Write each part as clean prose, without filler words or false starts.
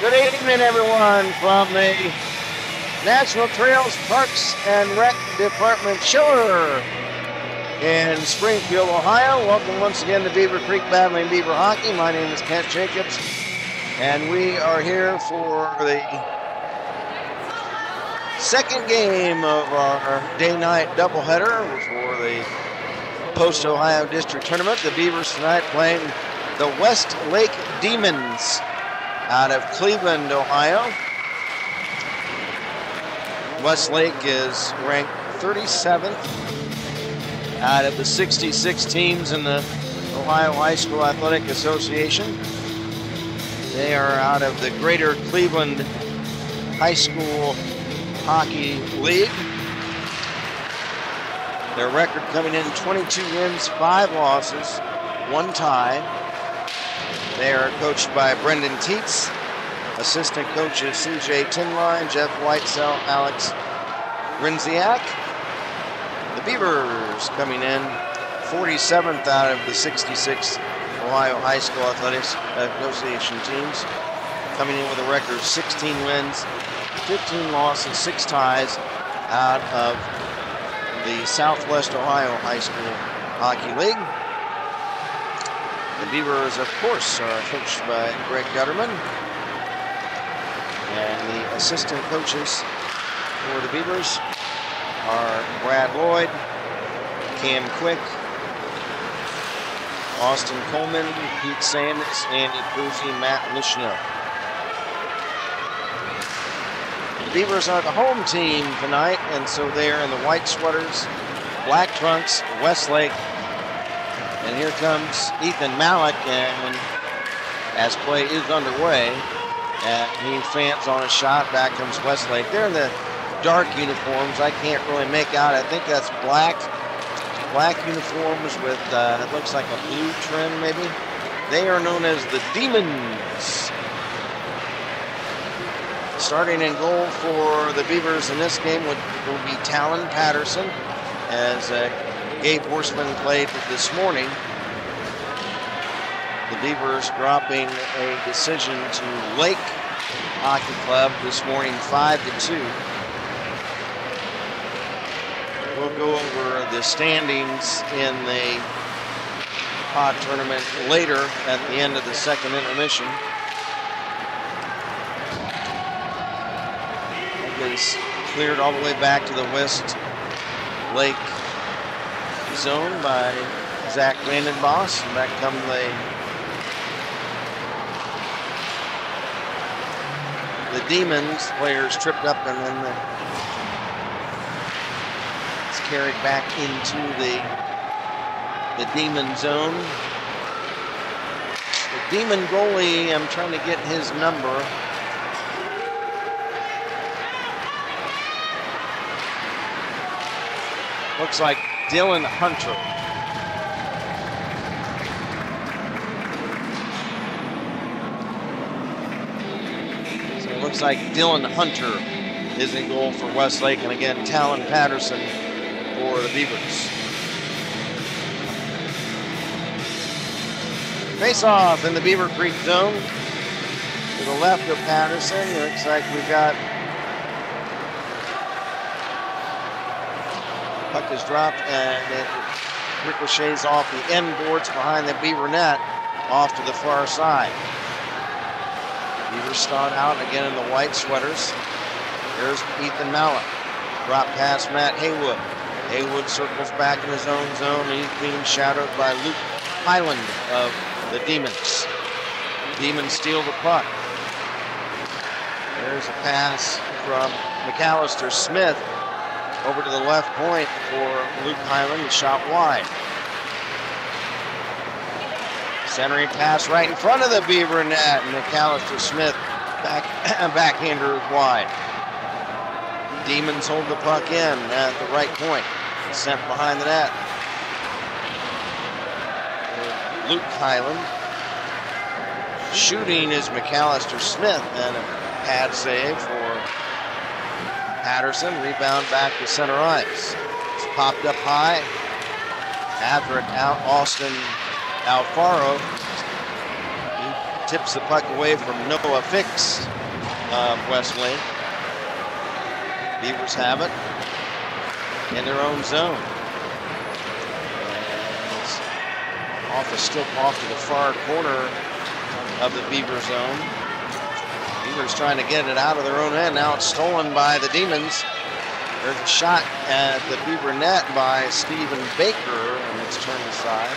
Good evening, everyone, from the National Trails Parks and Rec Department Chiller in Springfield, Ohio. Welcome once again to Beavercreek Battling Beaver Hockey. My name is Kent Jacobs, and we are here for the second game of our day-night doubleheader for the Post-Ohio District Tournament. The Beavers tonight playing the Westlake Demons out of Cleveland, Ohio. Westlake is ranked 37th out of the 66 teams in the Ohio High School Athletic Association. They are out of the Greater Cleveland High School Hockey League. Their record coming in 22 wins, 5 losses, 1 tie. They are coached by Brendan Teets. Assistant coaches CJ Tinline, Jeff Whitesell, Alex Grinziak. The Beavers coming in 47th out of the 66 Ohio High School Athletics Association teams, coming in with a record of 16 wins, 15 losses, 6 ties out of the Southwest Ohio High School Hockey League. The Beavers, of course, are coached by Greg Gutterman. And the assistant coaches for the Beavers are Brad Lloyd, Cam Quick, Austin Coleman, Pete Sanders, Andy Cruzzi, Matt Lishno. The Beavers are the home team tonight, and so they're in the white sweaters, black trunks, Westlake. And here comes Ethan Malik, and as play is underway, he fans on a shot. Back comes Westlake. They're in the dark uniforms. I can't really make out. I think that's black uniforms with it looks like a blue trim maybe. They are known as the Demons. Starting in goal for the Beavers in this game will be Talon Patterson, as Gabe Horseman played this morning. The Beavers dropping a decision to Lake Hockey Club this morning, 5-2. We'll go over the standings in the pod tournament later at the end of the second intermission. It is cleared all the way back to the West Lake zone by Zach Vandenbos, and back come the Demons. Players tripped up, and then it's carried back into the Demon zone. The Demon goalie, I'm trying to get his number. Looks like Dylan Hunter. So it looks like Dylan Hunter is in goal for Westlake, and again, Talon Patterson for the Beavers. Face off in the Beavercreek zone. To the left of Patterson, it looks like we got puck is dropped, and it ricochets off the end boards behind the Beaver net off to the far side. Beavers start out again in the white sweaters. Here's Ethan Malik. Drop past Matt Haywood. Haywood circles back in his own zone, and he's being shadowed by Luke Highland of the Demons. Demons steal the puck. There's a pass from McAllister Smith over to the left point for Luke Highland, the shot wide. Centering pass right in front of the Beaver net, and McAllister Smith backhander is wide. Demons hold the puck in at the right point. Sent behind the net. Luke Highland. Shooting is McAllister Smith, and a pad save for Patterson. Rebound back to center ice. It's popped up high. After it, Austin Alfaro. He tips the puck away from Noah Fix. of Westlake. Beavers have it in their own zone. And it's off a stick off to the far corner of the Beaver zone. Beavers trying to get it out of their own end. Now it's stolen by the Demons. There's a shot at the Beaver net by Stephen Baker, and it's turned aside.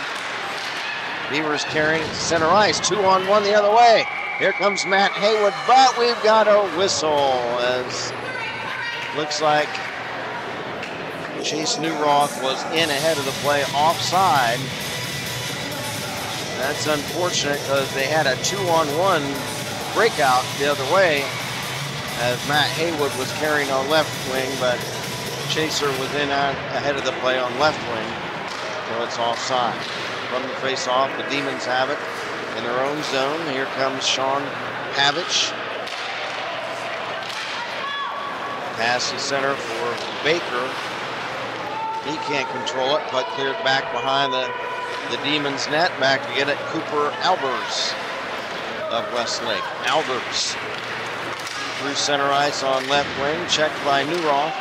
Beavers carrying it to center ice. 2-on-1 the other way. Here comes Matt Haywood, but we've got a whistle as looks like Chase Newroth was in ahead of the play offside. That's unfortunate because they had a 2-on-1 breakout the other way as Matt Haywood was carrying on left wing, but Chaser was in ahead of the play on left wing, so it's offside. From the face-off, the Demons have it in their own zone. Here comes Sean Havich. Pass to center for Baker. He can't control it, but cleared back behind the Demons net. Back to get it, Cooper Albers of Westlake. Albers through center ice on left wing, checked by Newroth.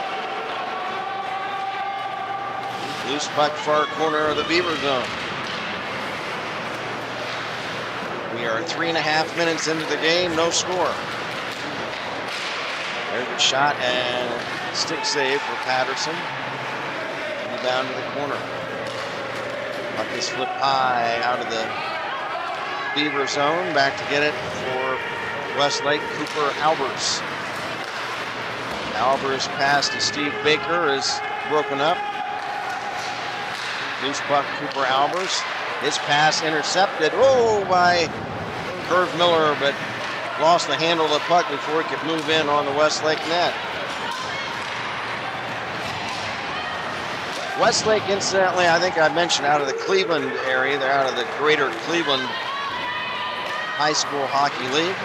Loose puck far corner of the Beaver zone. We are 3.5 minutes into the game, no score. There's a shot and stick save for Patterson. Down to the corner. Puck is flipped high out of the Beaver zone. Back to get it for Westlake, Cooper Albers. Albers' pass to Steve Baker is broken up. Loose puck, Cooper Albers. His pass intercepted, by Curve Miller, but lost the handle of the puck before he could move in on the Westlake net. Westlake, incidentally, I think I mentioned out of the Cleveland area. They're out of the greater Cleveland High School Hockey League.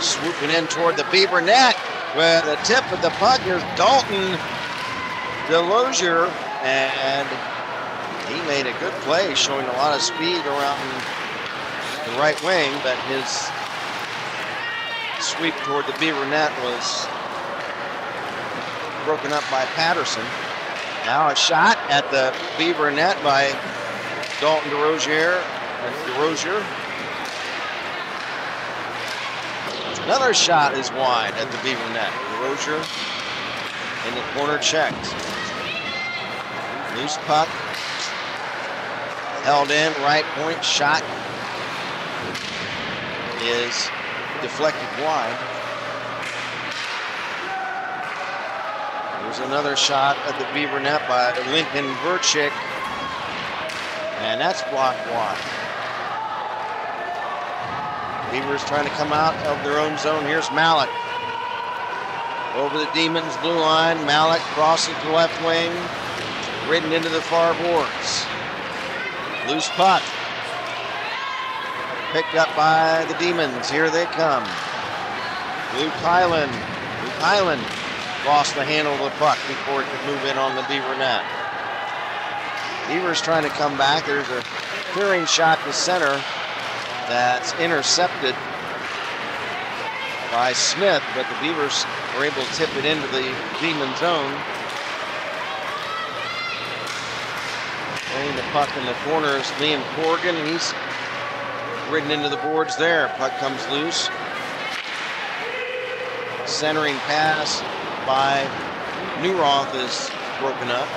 Swooping in toward the Beaver net with the tip of the puck. Here's Dalton Delosier, and he made a good play, showing a lot of speed around the right wing, but his sweep toward the Beaver net was broken up by Patterson. Now a shot at the Beaver net by Dalton DeRozier. Another shot is wide at the Beaver net. DeRozier in the corner, checked. Loose puck. Held in, right point, shot is deflected wide. There's another shot at the Beaver net by Lincoln Burchick, and that's blocked wide. Beavers trying to come out of their own zone. Here's Malik. Over the Demons' blue line. Malik crosses the left wing, ridden into the far boards. Loose puck. Picked up by the Demons. Here they come. Luke Highland lost the handle of the puck before it could move in on the Beaver net. Beavers trying to come back. There's a clearing shot to center that's intercepted by Smith, but the Beavers were able to tip it into the Demon zone. Playing the puck in the corner is Liam Corrigan, and he's ridden into the boards there. Puck comes loose. Centering pass by Newroth is broken up.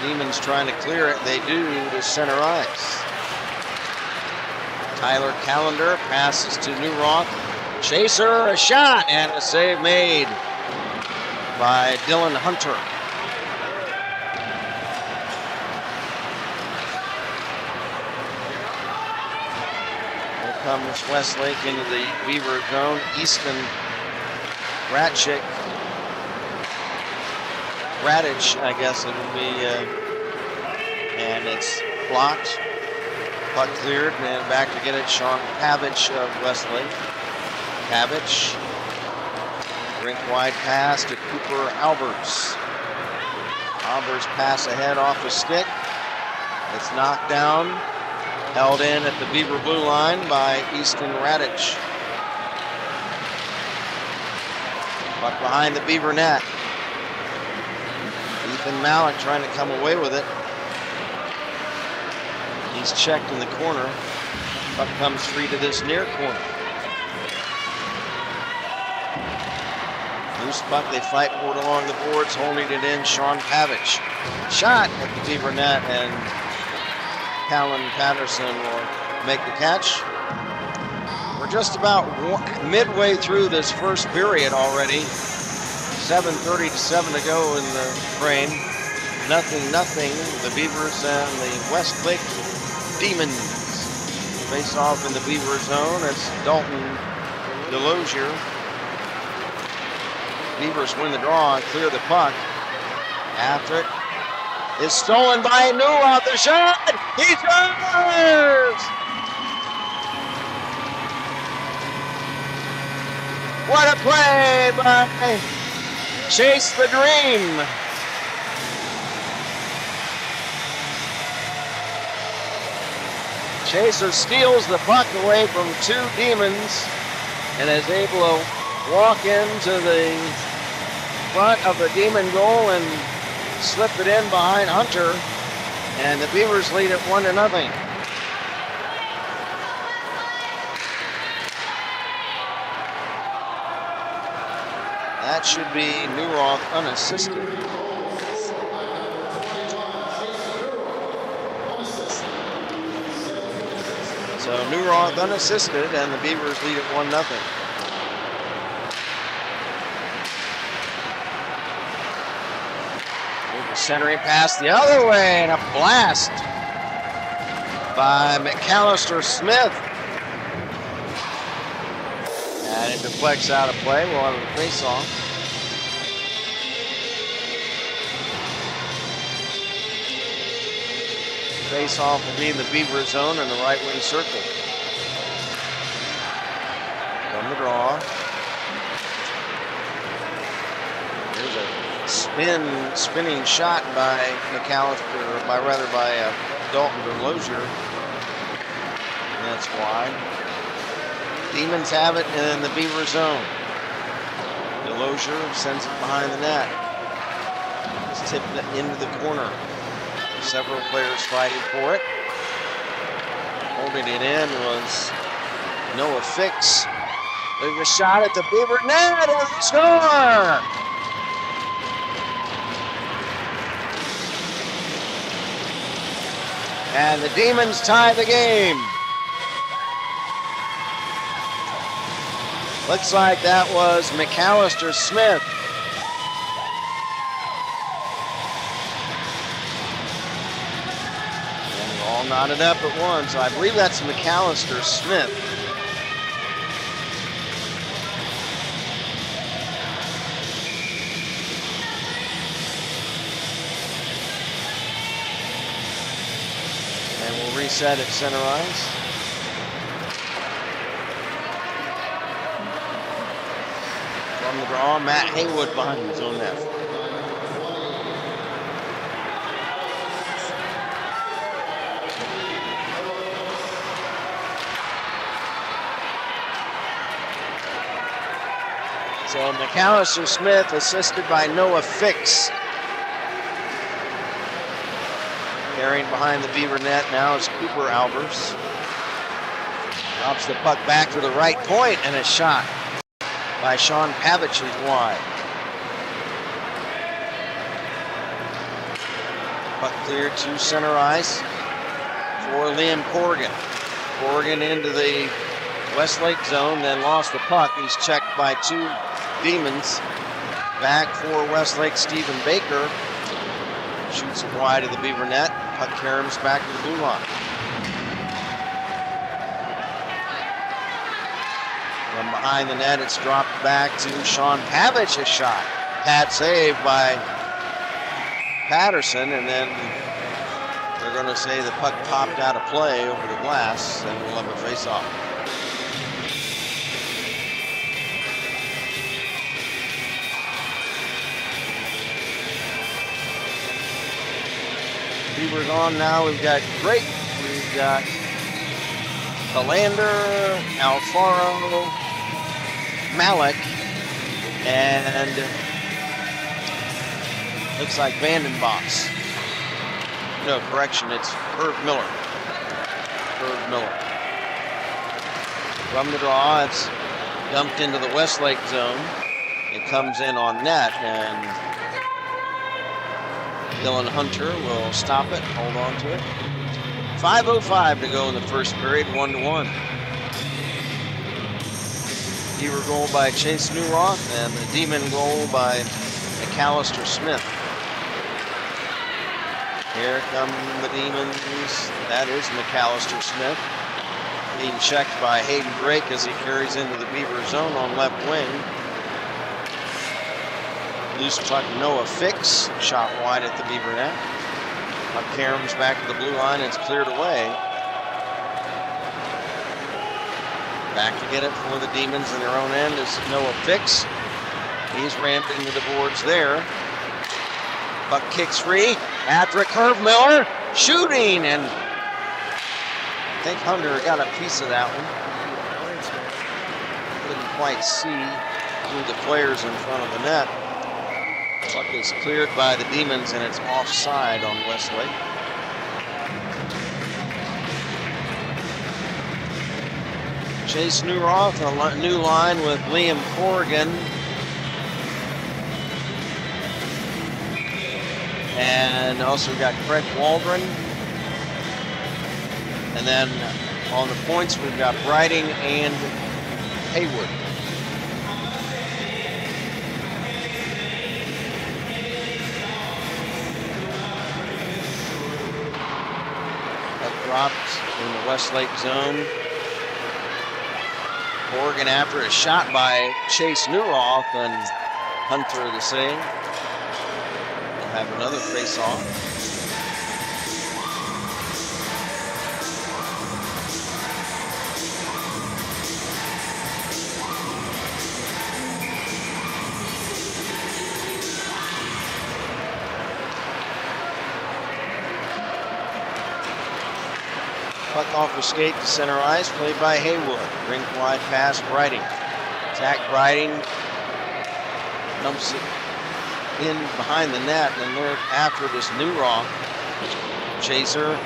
Demons trying to clear it. They do to center ice. Tyler Callender passes to Newroth. Chaser, a shot, and a save made by Dylan Hunter. Here comes Westlake into the Beaver zone. Easton Radich, I guess it would be, and it's blocked. Puck cleared, and back to get it, Sean Havich of Westlake. Havich, rink wide pass to Cooper Albers. Albers pass ahead off the stick. It's knocked down Held in at the Beaver blue line by Easton Radich. Puck behind the Beaver net. Ethan Malik trying to come away with it. He's checked in the corner. Puck comes free to this near corner. Loose puck, they fight for it along the boards, holding it in, Sean Pavich. Shot at the Beaver net, and Callan Patterson will make the catch. We're just about midway through this first period already. 7:30 to 7 to go in the frame. 0-0. The Beavers and the Westlake Demons face off in the Beaver zone. It's Dalton Delosier. Beavers win the draw and clear the puck. After it is stolen by Newell. The shot! He scores! What a play by Chase the Dream. Chaser steals the puck away from two Demons and is able to walk into the front of the Demon goal and slip it in behind Hunter, and the Beavers lead it 1-0. That should be Newroth unassisted. So Newroth unassisted, and the Beavers lead it 1-0. Centering pass the other way, and a blast by McAllister Smith. And it deflects out of play. We'll have a face-off. Face-off will be in the Beaver zone in the right wing circle. From the draw. Here's a spinning shot by McAllister, by Dalton Delosier. That's wide. Demons have it in the Beaver zone. Delosier sends it behind the net. It's tipped into the corner. Several players fighting for it. Holding it in was Noah Fix. There's a shot at the Beaver net and they score! And the Demons tie the game. Looks like that was McAllister Smith. And they're all knotted up at once. I believe that's McAllister Smith. Reset at center ice. From the draw, Matt Haywood behind his own net. So McAllister Smith assisted by Noah Fix. Carrying behind the Beaver net now is Cooper Albers. Drops the puck back to the right point, and a shot by Sean Pavich is wide. Puck cleared to center ice for Liam Corrigan. Corrigan into the Westlake zone, then lost the puck. He's checked by two Demons. Back for Westlake, Stephen Baker. Shoots it wide of the Beaver net. Puck caroms back to the blue line. From behind the net, it's dropped back to Sean Pavich's shot. Pad save by Patterson, and then they're going to say the puck popped out of play over the glass, and we'll have a face-off. Beavers on now. We've got Drake. We've got Belander, Alfaro, Malik, and looks like Vandenbosch. No, correction, it's Herb Miller. Herb Miller. From the draw, it's dumped into the Westlake zone. It comes in on net, and Dylan Hunter will stop it, hold on to it. 5:05 to go in the first period, 1-1. Beaver goal by Chase Newroth, and the Demon goal by McAllister Smith. Here come the Demons. That is McAllister Smith. Being checked by Hayden Drake as he carries into the Beaver zone on left wing. Loose puck, Noah Fix, shot wide at the Beaver net. Puck caroms back to the blue line, it's cleared away. Back to get it for the Demons in their own end is Noah Fix. He's ramped into the boards there. Puck kicks free. After it, Herb Miller shooting, and I think Hunter got a piece of that one. Couldn't quite see through the players in front of the net. Puck is cleared by the Demons, and it's offside on Westlake. Chase Newroth, a new line with Liam Corrigan. And also got Craig Waldron. And then on the points, we've got Briding and Haywood. Puck dropped in the Westlake zone. Corrigan after a shot by Chase Newroth, and Hunter the save. We'll have another face-off. Puck off the skate to center ice, played by Haywood. Rink wide pass, Briding. Zach Briding dumps it in behind the net, and they're after this Newroth. Chaser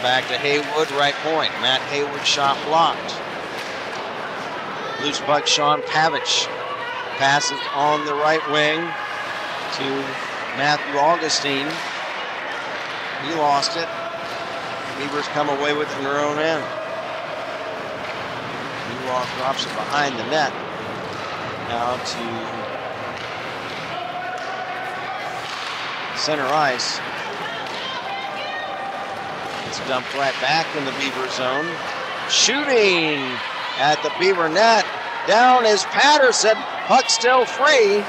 back to Haywood, right point. Matt Haywood shot blocked. Loose puck, Sean Pavich passes on the right wing to Matthew Augustine. He lost it. Beavers come away with it in their own end. Newroth drops it behind the net. Now to center ice. It's dumped right back in the Beaver zone. Shooting at the Beaver net. Down is Patterson. Puck still free.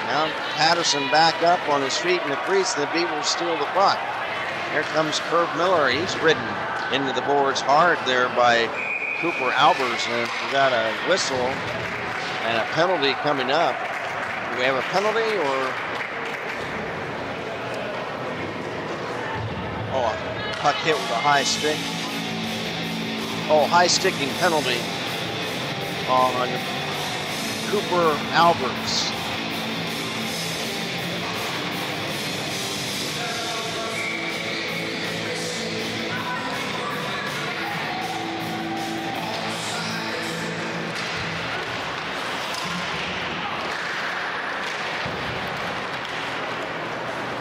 Now Patterson back up on his feet in the crease. The Beavers steal the puck. Here comes Herb Miller. He's ridden into the boards hard there by Cooper Albers, and we got a whistle and a penalty coming up. Do we have a penalty or? Oh, a puck hit with a high stick. Oh, high sticking penalty on Cooper Albers.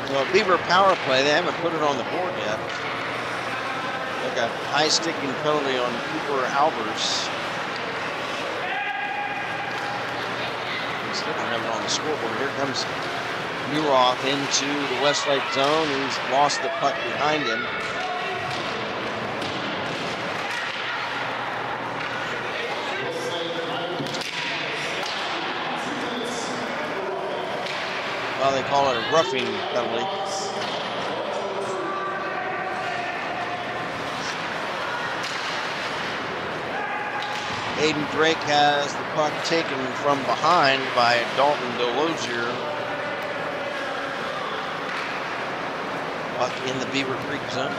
Well, Beaver power play, they haven't put it on the board yet. Like a high sticking penalty on Cooper Albers. Still don't have it on the scoreboard. Here comes Newroth into the Westlake zone. He's lost the puck behind him. Well, they call it a roughing penalty. Hayden Drake has the puck taken from behind by Dalton Delosier. Puck in the Beavercreek zone.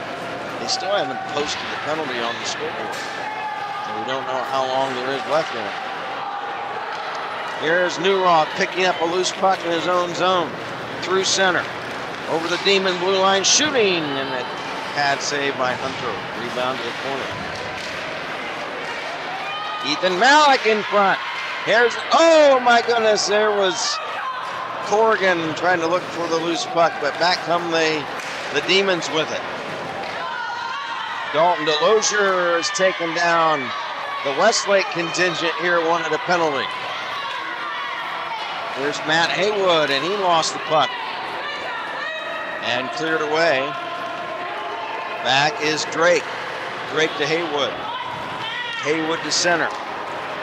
They still haven't posted the penalty on the scoreboard, so we don't know how long there is left in it. Here's Newroth picking up a loose puck in his own zone. Through center. Over the Demon blue line, shooting, and a pad save by Hunter. Rebound to the corner. Ethan Malik in front. Here's, oh my goodness, there was Corrigan trying to look for the loose puck, but back come the Demons with it. Dalton DeLozier is taken down. The Westlake contingent here wanted a penalty. There's Matt Haywood, and he lost the puck and cleared away. Back is Drake. Drake to Haywood. Haywood to center.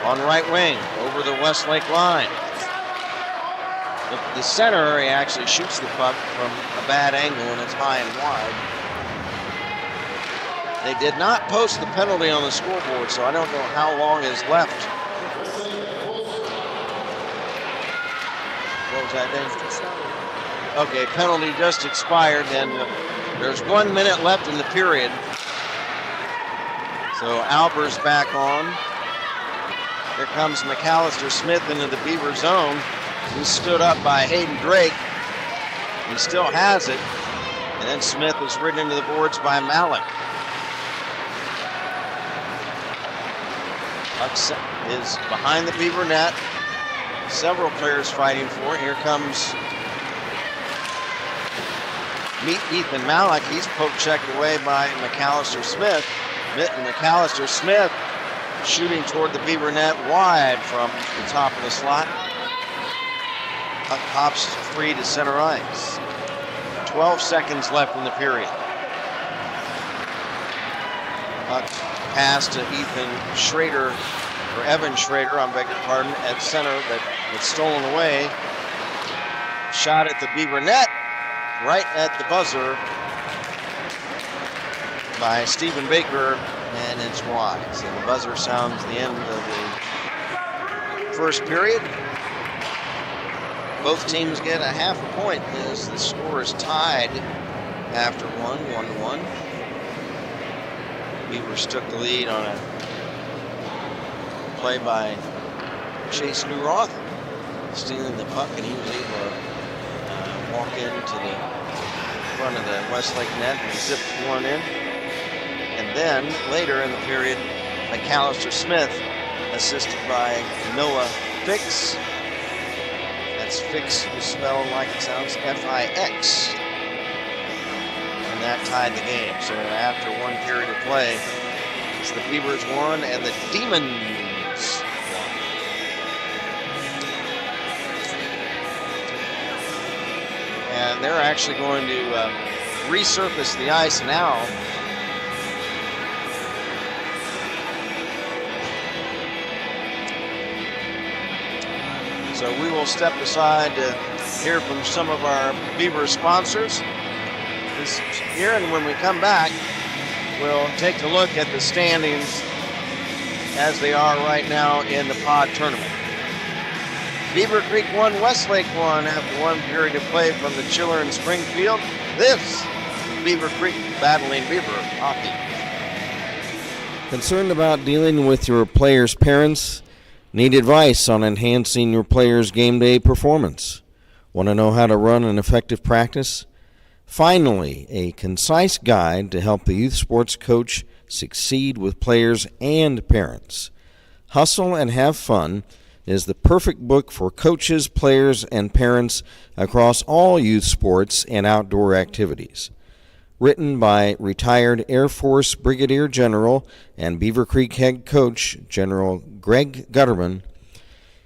On right wing, over the Westlake line. The center, he actually shoots the puck from a bad angle, and it's high and wide. They did not post the penalty on the scoreboard, so I don't know how long is left. What was that, Dave? Okay, penalty just expired, and there's 1 minute left in the period. So Alber's back on. Here comes McAllister Smith into the Beaver zone. He's stood up by Hayden Drake. He still has it. And then Smith is ridden into the boards by Malik. Puck is behind the Beaver net. Several players fighting for it. Here comes Ethan Malik. He's poke-checked away by McAllister Smith. McAllister Smith shooting toward the Beaver net wide from the top of the slot. Puck pops free to center ice. 12 seconds left in the period. Puck pass to Ethan Schrader, or Evan Schrader, I beg your pardon, at center, but it's stolen away. Shot at the Beaver net, right at the buzzer by Stephen Baker, and it's wide. So the buzzer sounds the end of the first period. Both teams get a half a point as the score is tied after 1-1. Beavers took the lead on a play by Chase Newroth, stealing the puck, and he was able to walk into the front of the Westlake net and zip one in. And then later in the period, McAllister Smith, assisted by Noah Fix. That's Fix spelled like it sounds, F-I-X. And that tied the game. So after one period of play, it's the Beavers won and the Demons won. And they're actually going to resurface the ice now. So we will step aside to hear from some of our Beaver sponsors this year, and when we come back, we'll take a look at the standings as they are right now in the pod tournament. Beavercreek won, Westlake won after one period of play from the Chiller in Springfield. This is Beavercreek battling Beaver hockey. Concerned about dealing with your players' parents? Need advice on enhancing your players' game day performance? Want to know how to run an effective practice? Finally, a concise guide to help the youth sports coach succeed with players and parents. Hustle and Have Fun is the perfect book for coaches, players, and parents across all youth sports and outdoor activities. Written by retired Air Force Brigadier General and Beavercreek head coach General Greg Gutterman,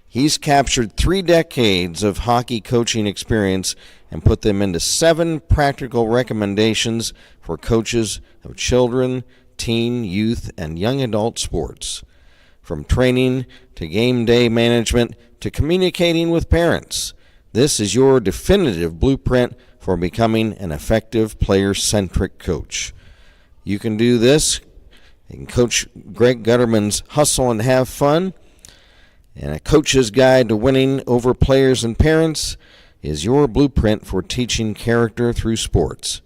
he's captured 3 decades of hockey coaching experience and put them into 7 practical recommendations for coaches of children, teen, youth, and young adult sports. From training to game day management to communicating with parents, this is your definitive blueprint for becoming an effective player-centric coach. You can do this in Coach Greg Gutterman's Hustle and Have Fun, and A Coach's Guide to Winning Over Players and Parents is your blueprint for teaching character through sports.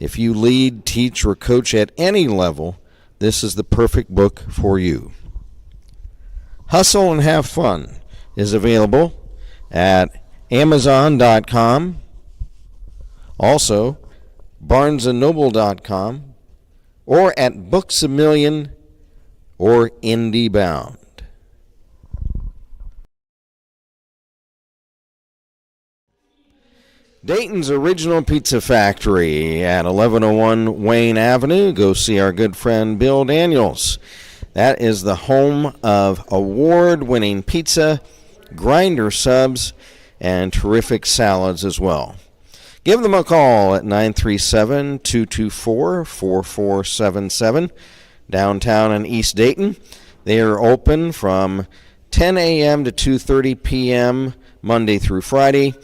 If you lead, teach, or coach at any level, this is the perfect book for you. Hustle and Have Fun is available at Amazon.com, also BarnesandNoble.com, or at Books A Million or IndieBound. Dayton's Original Pizza Factory at 1101 Wayne Avenue. Go see our good friend Bill Daniels. That is the home of award-winning pizza, grinder subs, and terrific salads as well. Give them a call at 937-224-4477, downtown in East Dayton. They are open from 10 a.m. to 2:30 p.m. Monday through Friday,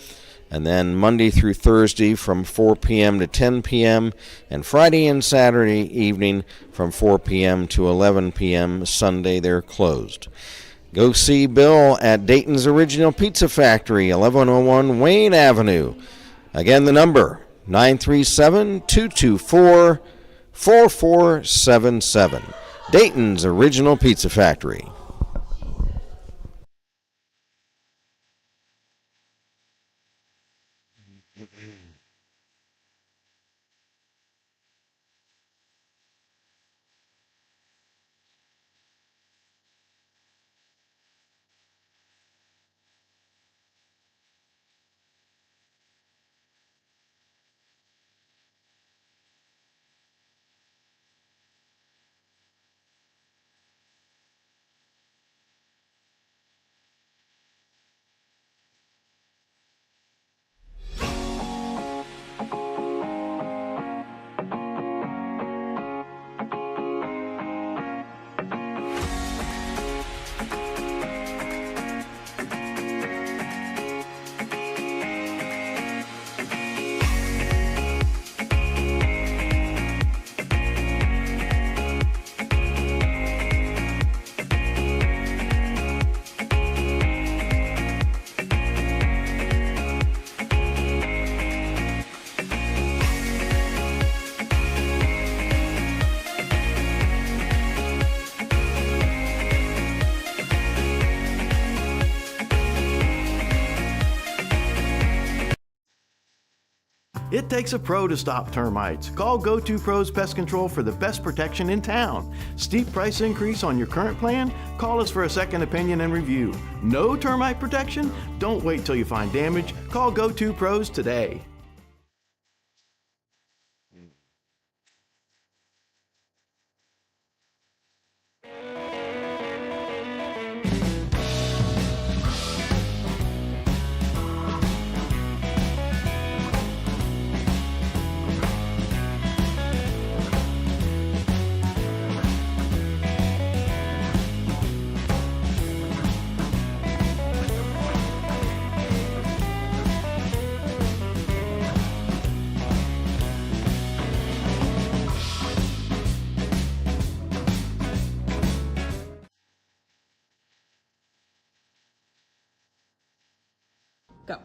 and then Monday through Thursday from 4 p.m. to 10 p.m., and Friday and Saturday evening from 4 p.m. to 11 p.m. Sunday, they're closed. Go see Bill at Dayton's Original Pizza Factory, 1101 Wayne Avenue. Again, the number, 937-224-4477. Dayton's Original Pizza Factory. It takes a pro to stop termites. Call Go-To Pros Pest Control for the best protection in town. Steep price increase on your current plan? Call us for a second opinion and review. No termite protection? Don't wait till you find damage. Call Go-To Pros today. Go.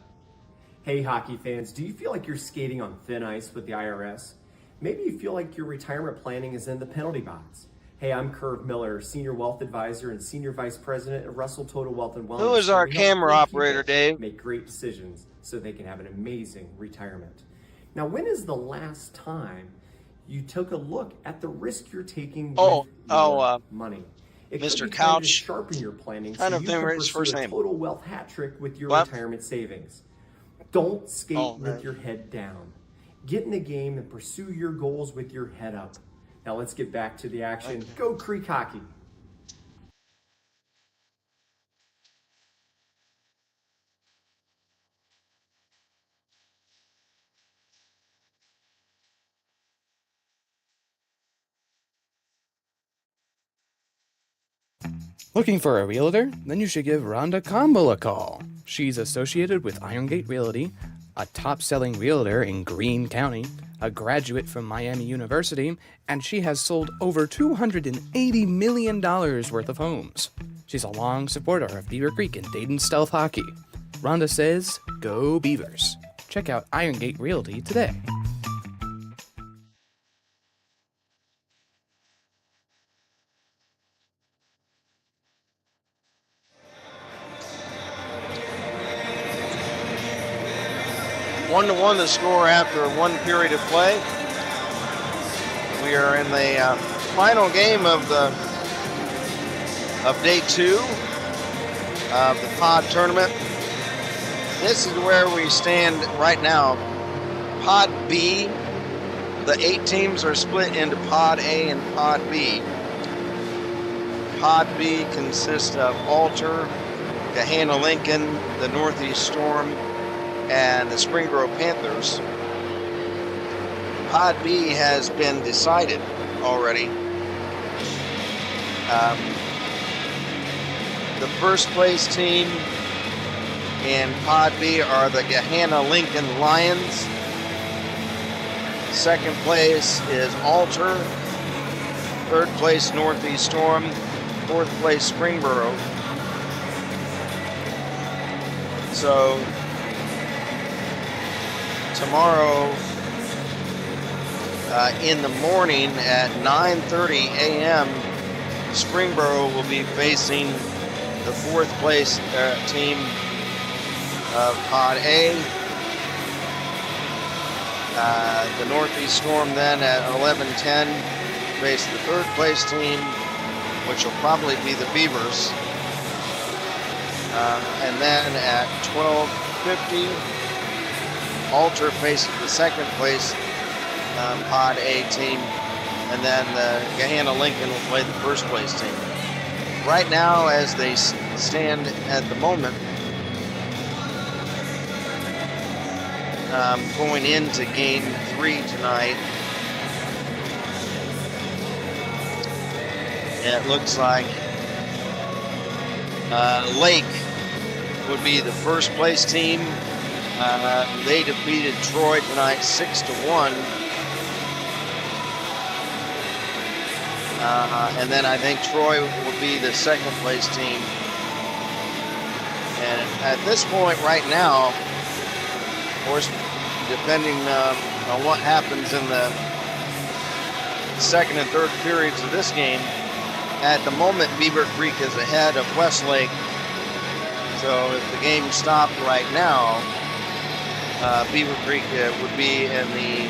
Hey hockey fans, do you feel like you're skating on thin ice with the IRS? Maybe you feel like your retirement planning is in the penalty box. Hey, I'm Curve Miller, Senior Wealth Advisor and Senior Vice President of Russell Total Wealth and Wellness. Who is our camera operator, Dave? Make great decisions so they can have an amazing retirement. Now, when is the last time you took a look at the risk you're taking with your money? It Mr. could be time to Couch. sharpen your planning I so don't you think can his pursue first a name. total wealth hat trick with your What? retirement savings. Don't skate with right. your head down. Get in the game and pursue your goals with your head up. Now let's get back to the action. Go Creek Hockey. Looking for a realtor? Then you should give Rhonda Combo a call. She's associated with Irongate Realty, a top-selling realtor in Greene County, a graduate from Miami University, and she has sold over $280 million worth of homes. She's a long supporter of Beavercreek and Dayton Stealth Hockey. Rhonda says, go Beavers. Check out Irongate Realty today. 1-1 the score after one period of play. We are in the final game of day 2 of the pod tournament. This is where we stand right now. Pod B, the 8 teams are split into Pod A and Pod B. Pod B consists of Alter, Gahanna Lincoln, the Northeast Storm, and the Springboro Panthers. Pod B has been decided already. The first place team in Pod B are the Gahanna Lincoln Lions. Second place is Alter. Third place Northeast Storm. Fourth place Springboro. So tomorrow in the morning at 9:30 a.m. Springboro will be facing the fourth place team of Pod A. The Northeast Storm then at 11:10 face the third place team, which will probably be the Beavers. And then at 12:50, Alter faces the second place Pod A team, and then the Gahanna Lincoln will play the first place team. Right now, as they stand at the moment, going into game 3 tonight, it looks like Lake would be the first place team. They defeated Troy tonight 6-1. And then I think Troy will be the second place team. And at this point right now, of course, depending on what happens in the second and third periods of this game, at the moment Beavercreek is ahead of Westlake. So if the game stopped right now, Beavercreek would be in the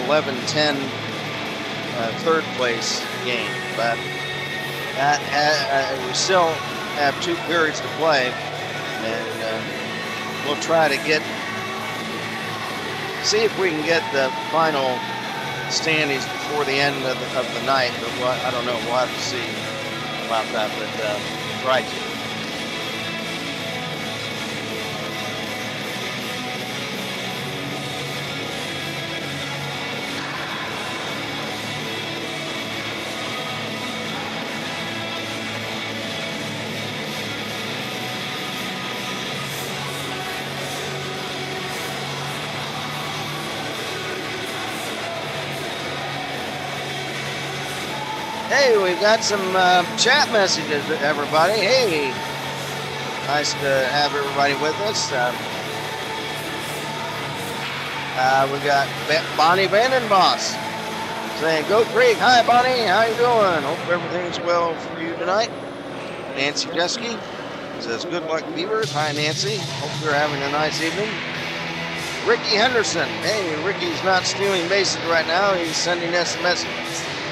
11-10 third place game, but we still have 2 periods to play, and we'll try to see if we can get the final standings before the end of the night. But I don't know. We'll have to see about that. But try to. Hey, we've got some chat messages, everybody. Hey, nice to have everybody with us. We got Bonnie Vandenboss saying, "Go Creek." Hi, Bonnie. How you doing? Hope everything's well for you tonight. Nancy Jeske says, "Good luck, Beavers." Hi, Nancy. Hope you're having a nice evening. Ricky Henderson. Hey, Ricky's not stealing bases right now. He's sending us a message.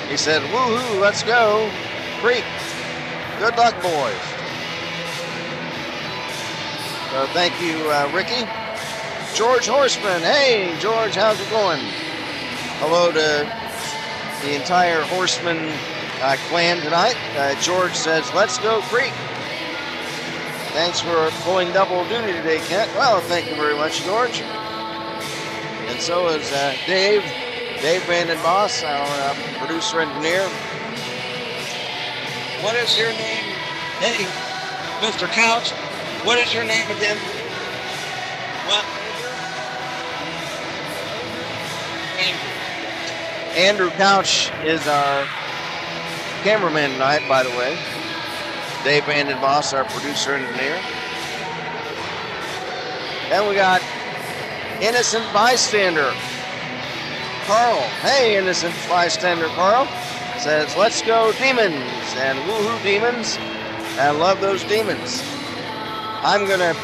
He said, "Woohoo, let's go, Creek. Good luck, boys." So thank you, Ricky. George Horseman. Hey, George, how's it going? Hello to the entire Horseman clan tonight. George says, "Let's go, Creek." Thanks for pulling double duty today, Kent. Well, thank you very much, George. And so is Dave Vandenboss, our producer engineer. What is your name? Hey, Mr. Couch, what is your name again? What? Andrew Couch is our cameraman tonight, by the way. Dave Vandenboss, our producer engineer. Then we got Innocent Bystander Carl. Hey, Innocent Bystander Carl says, "Let's go Demons," and woohoo Demons. I love those Demons. I'm gonna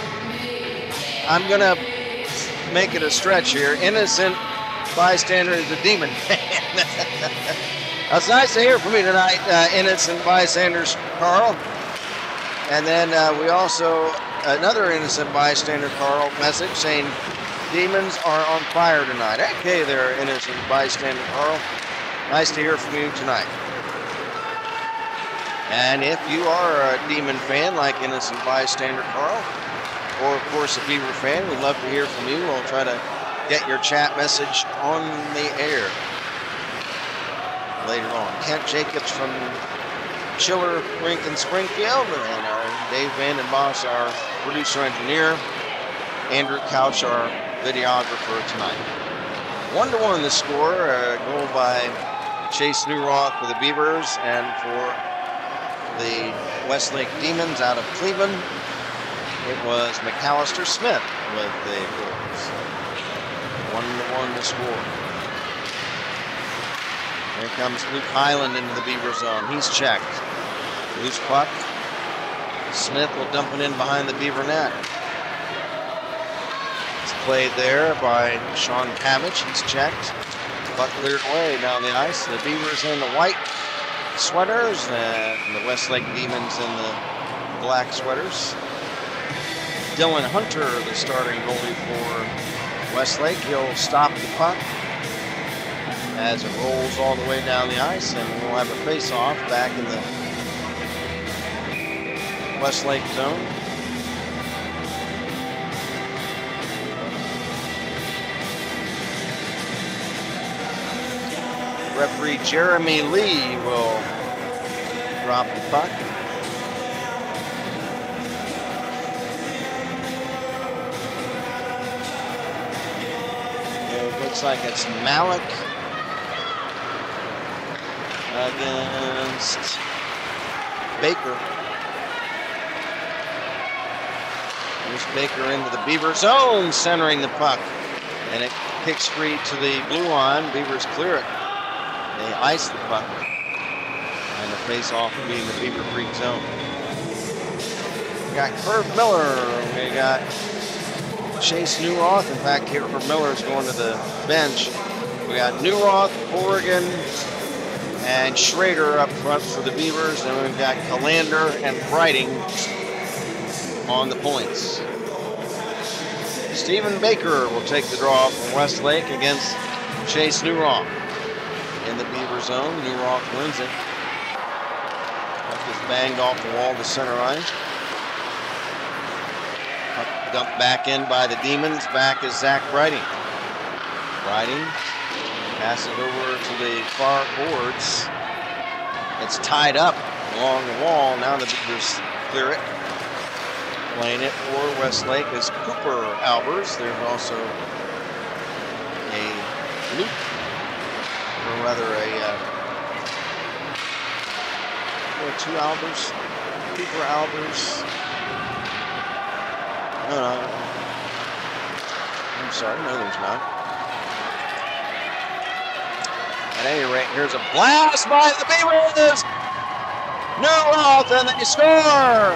make it a stretch here. Innocent bystander is a demon. It's nice to hear from you tonight, innocent bystanders, Carl. And then we also, another innocent bystander, Carl, message saying, demons are on fire tonight. Okay there, innocent bystander, Carl. Nice to hear from you tonight. And if you are a demon fan like innocent bystander, Carl, or of course a Beaver fan, we'd love to hear from you. We'll try to get your chat message on the air later on. Kent Jacobs from Chiller Rink in Springfield, and our Dave Van den Bosch, our producer-engineer, Andrew Couch, our videographer tonight. 1-1 the score, a goal by Chase Newroth for the Beavers, and for the Westlake Demons out of Cleveland, it was McAllister Smith with the goals. 1-1 the score. Here comes Luke Highland into the Beaver zone. He's checked. Loose puck. Smith will dump it in behind the Beaver net. It's played there by Sean Pavich. He's checked. Puck cleared away down the ice. The Beavers in the white sweaters and the Westlake Demons in the black sweaters. Dylan Hunter, the starting goalie for Westlake. He'll stop the puck as it rolls all the way down the ice, and we'll have a face-off back in the Westlake zone. Referee Jeremy Lee will drop the puck. It looks like it's Malik against Baker. There's Baker into the Beaver zone, centering the puck. And it kicks free to the blue line. Beavers clear it. They ice the puck. And the face-off will be in the Beavercreek zone. We got Curve Miller. We got Chase Newroth. In fact, Curve Miller is going to the bench. We got Newroth, Oregon, and Schrader up front for the Beavers. And we've got Calander and Brighting on the points. Stephen Baker will take the draw from Westlake against Chase Newroth. In the Beaver zone, Newroth wins it. Puck is banged off the wall to center ice. Puck dumped back in by the Demons. Back is Zach Brighting. Brighting passes it over to the far boards. It's tied up along the wall. Now the Beavers clear it. Playing it for Westlake is Cooper Albers. There's also a Luke, or rather two Albers. Cooper Albers. No, I'm sorry, no there's not. At any rate, here's a blast by the Beavers! Newroth, and they score!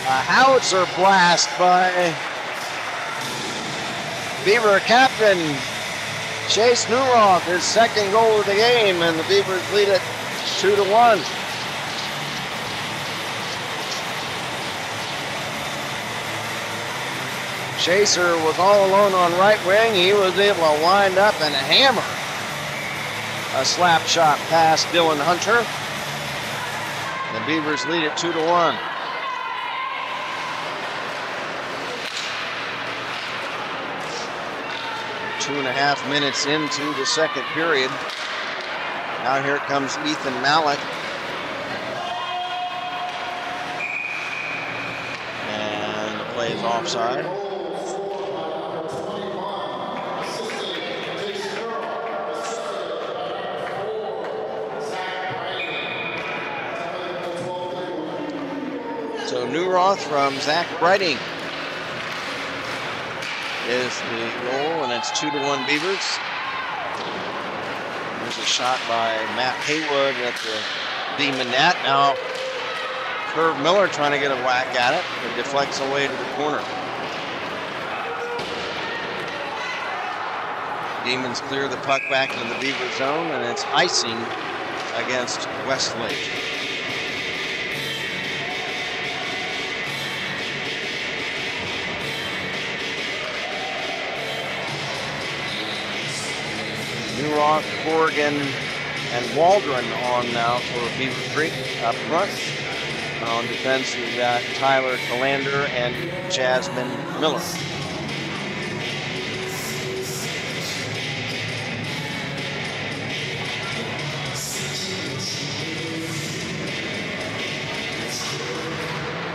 A howitzer blast by Beaver captain Chase Newroth, his second goal of the game, and the Beavers lead it 2-1. Chaser was all alone on right wing. He was able to wind up and hammer a slap shot past Dylan Hunter. The Beavers lead it 2-1. Two and a half minutes into the second period. Now here comes Ethan Malik. And the play is offside. So Newroth from Zach Brighting is the goal, and it's 2-1 Beavers. There's a shot by Matt Haywood at the Demon net. Now Curve Miller trying to get a whack at it. It deflects away to the corner. Demons clear the puck back into the Beaver zone, and it's icing against Westlake. New Rock, Corrigan, and Waldron on now for Beavercreek up front. On defense, we've got Tyler Calander and Jasmine Miller.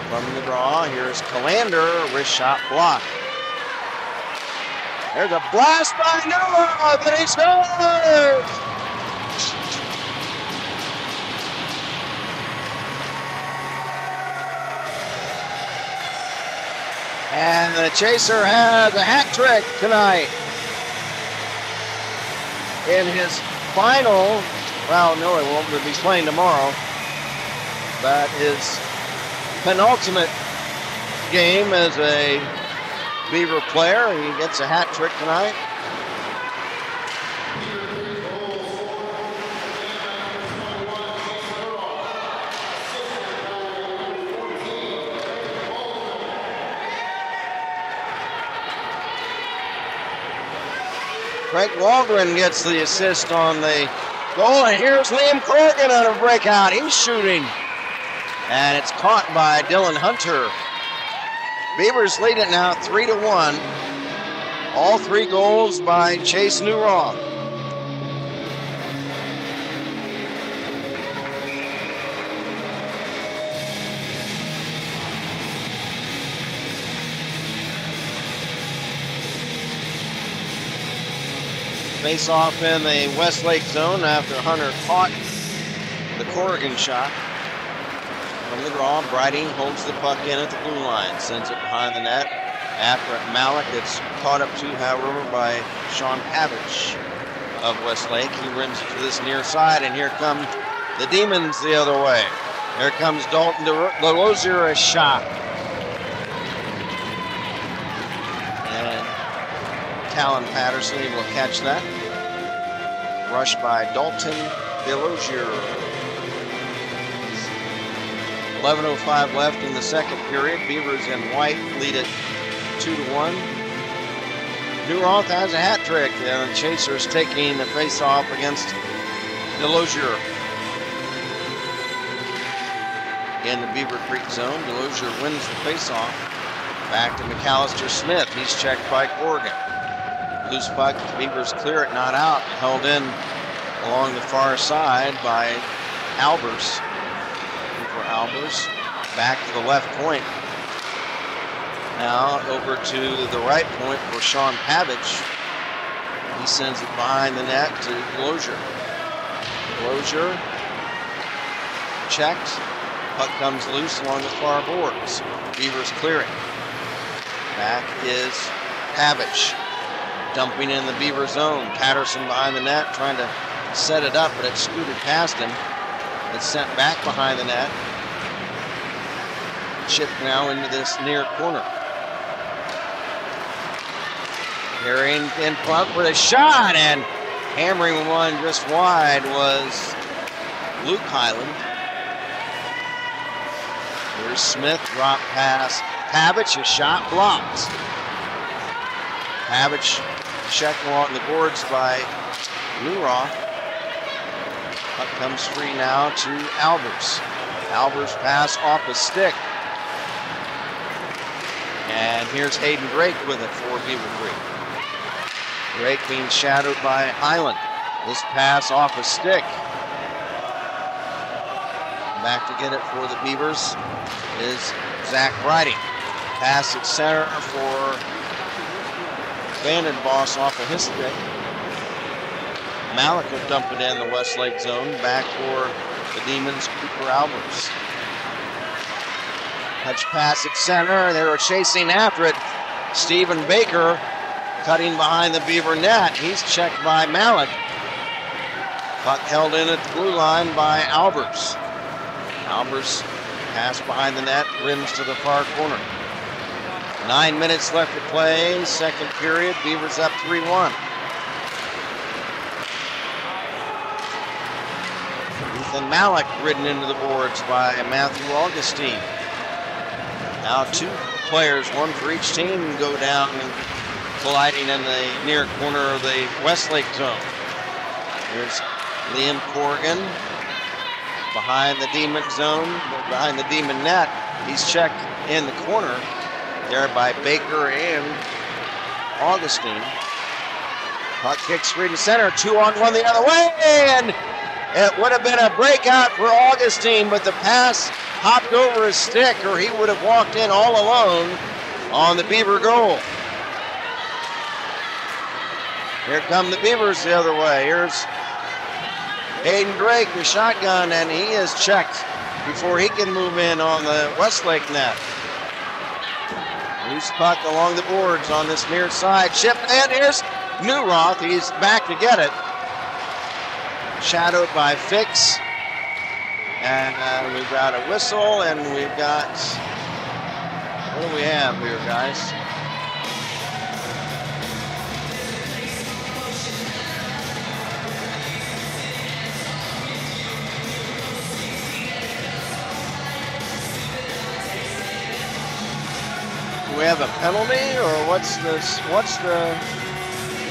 From the draw, here's Calander, wrist shot block. There's a blast by Noah, but he scores! And the Chaser has a hat trick tonight. In his final, well, no, he won't be playing tomorrow, but his penultimate game as a Beaver player. He gets a hat trick tonight. Craig Waldron gets the assist on the goal, and here's Liam Corrigan on a breakout. He's shooting, and it's caught by Dylan Hunter. Beavers lead it now 3-1. All 3 goals by Chase Newroth. Face off in the Westlake zone after Hunter caught the Corrigan shot. From the draw, Briding holds the puck in at the blue line, sends it behind the net. After Malik, it's caught up to, however, by Sean Pavich of Westlake. He rims it to this near side, and here come the Demons the other way. Here comes Dalton DeLozier, a shot. And Talon Patterson will catch that. Rush by Dalton DeLozier. 11:05 left in the second period. Beavers in white lead it 2-1. Newroth has a hat trick. The Chasers taking the face-off against DeLozier. In the Beavercreek zone, DeLozier wins the face-off. Back to McAllister Smith. He's checked by Corrigan. Loose puck. Beavers clear it, not out. Held in along the far side by Albers. Albers back to the left point. Now over to the right point for Sean Pavich. He sends it behind the net to Glozier. Glozier checked. Puck comes loose along the far boards. Beavers clearing. Back is Pavich. Dumping in the Beaver zone. Patterson behind the net trying to set it up, but it scooted past him. It's sent back behind the net. Chipped now into this near corner. Carrying in front with a shot, and hammering one just wide was Luke Highland. Here's Smith, drop pass. Pavich, a shot blocked. Pavich checked along the boards by Newroth. Puck comes free now to Albers. Albers pass off a stick. And here's Hayden Drake with it for Beavercreek. Drake being shadowed by Highland. This pass off a stick. Back to get it for the Beavers is Zach Briding. Pass at center for Vandenboss off of his stick. Malik will dump it in the Westlake zone. Back for the Demons, Cooper Albers. Touch pass at center. They were chasing after it. Stephen Baker cutting behind the Beaver net. He's checked by Malik. Puck held in at the blue line by Albers. Albers Pass behind the net, rims to the far corner. 9 minutes left to play, second period. Beavers up 3-1. Ethan Malik ridden into the boards by Matthew Augustine. Now 2 players, one for each team, go down and colliding in the near corner of the Westlake zone. Here's Liam Corrigan behind the Demon zone, behind the Demon net. He's checked in the corner there by Baker and Augustine. Puck kicks free to center, 2-on-1 the other way, and it would have been a breakout for Augustine, but the pass hopped over his stick, or he would have walked in all alone on the Beaver goal. Here come the Beavers the other way. Here's Hayden Drake, the shotgun, and he is checked before he can move in on the Westlake net. Loose puck along the boards on this near side. Chip, and here's Newroth. He's back to get it. Shadowed by Fix. And we've got a whistle, and we've got, what do we have here, guys? Do we have a penalty, or what's the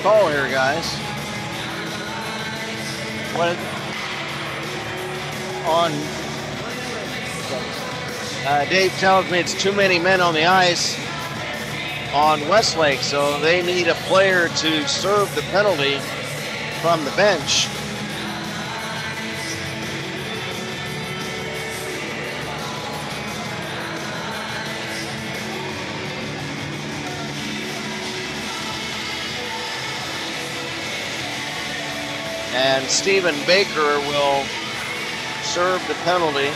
call here, guys? What on Dave tells me it's too many men on the ice on Westlake, so they need a player to serve the penalty from the bench. And Stephen Baker will serve the penalty.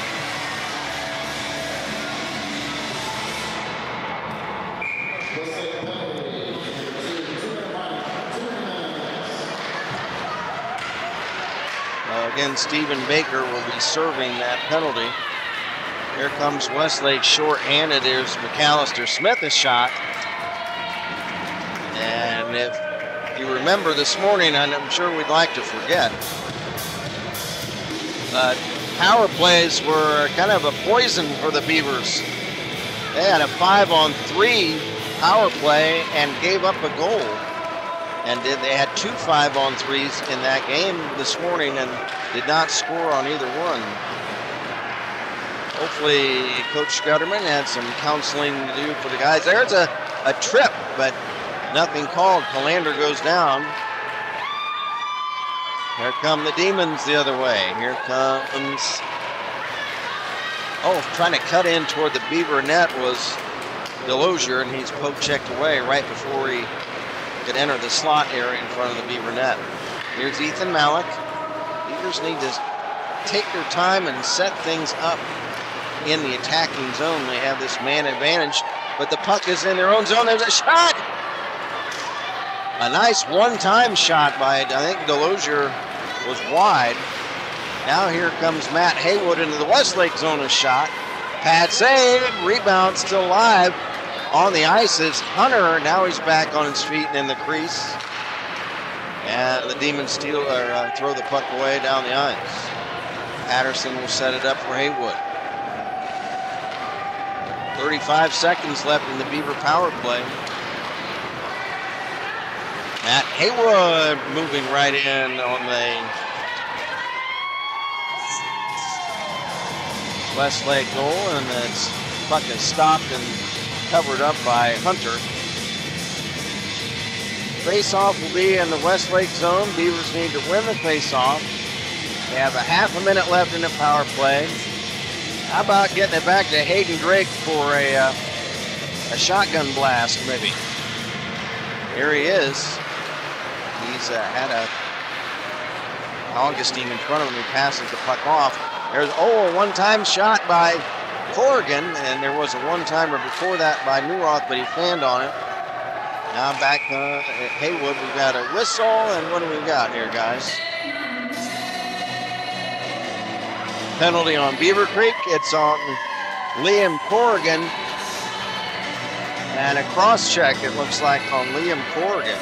Again, Stephen Baker will be serving that penalty. Here comes Westlake short-handed. There's McAllister Smith a shot. And if you remember this morning, and I'm sure we'd like to forget, power plays were kind of a poison for the Beavers. They had a 5-on-3 power play and gave up a goal. And they had 2 5-on-3s in that game this morning and did not score on either one. Hopefully Coach Gutterman had some counseling to do for the guys. There's a trip, but nothing called. Palander goes down. Here come the Demons the other way. Here comes, trying to cut in toward the Beaver net was Delosier, and he's poke checked away right before he could enter the slot area in front of the Beaver net. Here's Ethan Malik. Beavers need to take their time and set things up in the attacking zone. They have this man advantage, but the puck is in their own zone. There's a shot! A nice one-time shot by, I think Delosier was wide. Now here comes Matt Haywood into the Westlake zone, a shot. Pad save, rebound still live. On the ice is Hunter. Now he's back on his feet and in the crease. And the Demons throw the puck away down the ice. Patterson will set it up for Haywood. 35 seconds left in the Beaver power play. Matt Haywood moving right in on the Westlake goal, and the puck is stopped and covered up by Hunter. Face-off will be in the Westlake zone. Beavers need to win the face-off. They have a half a minute left in the power play. How about getting it back to Hayden Drake for a shotgun blast, maybe? Here he is. He's had a Augustine in front of him. He passes the puck off. There's a one-time shot by Corrigan, and there was a one-timer before that by Newroth, but he fanned on it. Now back at Haywood, we've got a whistle, and what do we got here, guys? Penalty on Beavercreek. It's on Liam Corrigan. And a cross check, it looks like, on Liam Corrigan.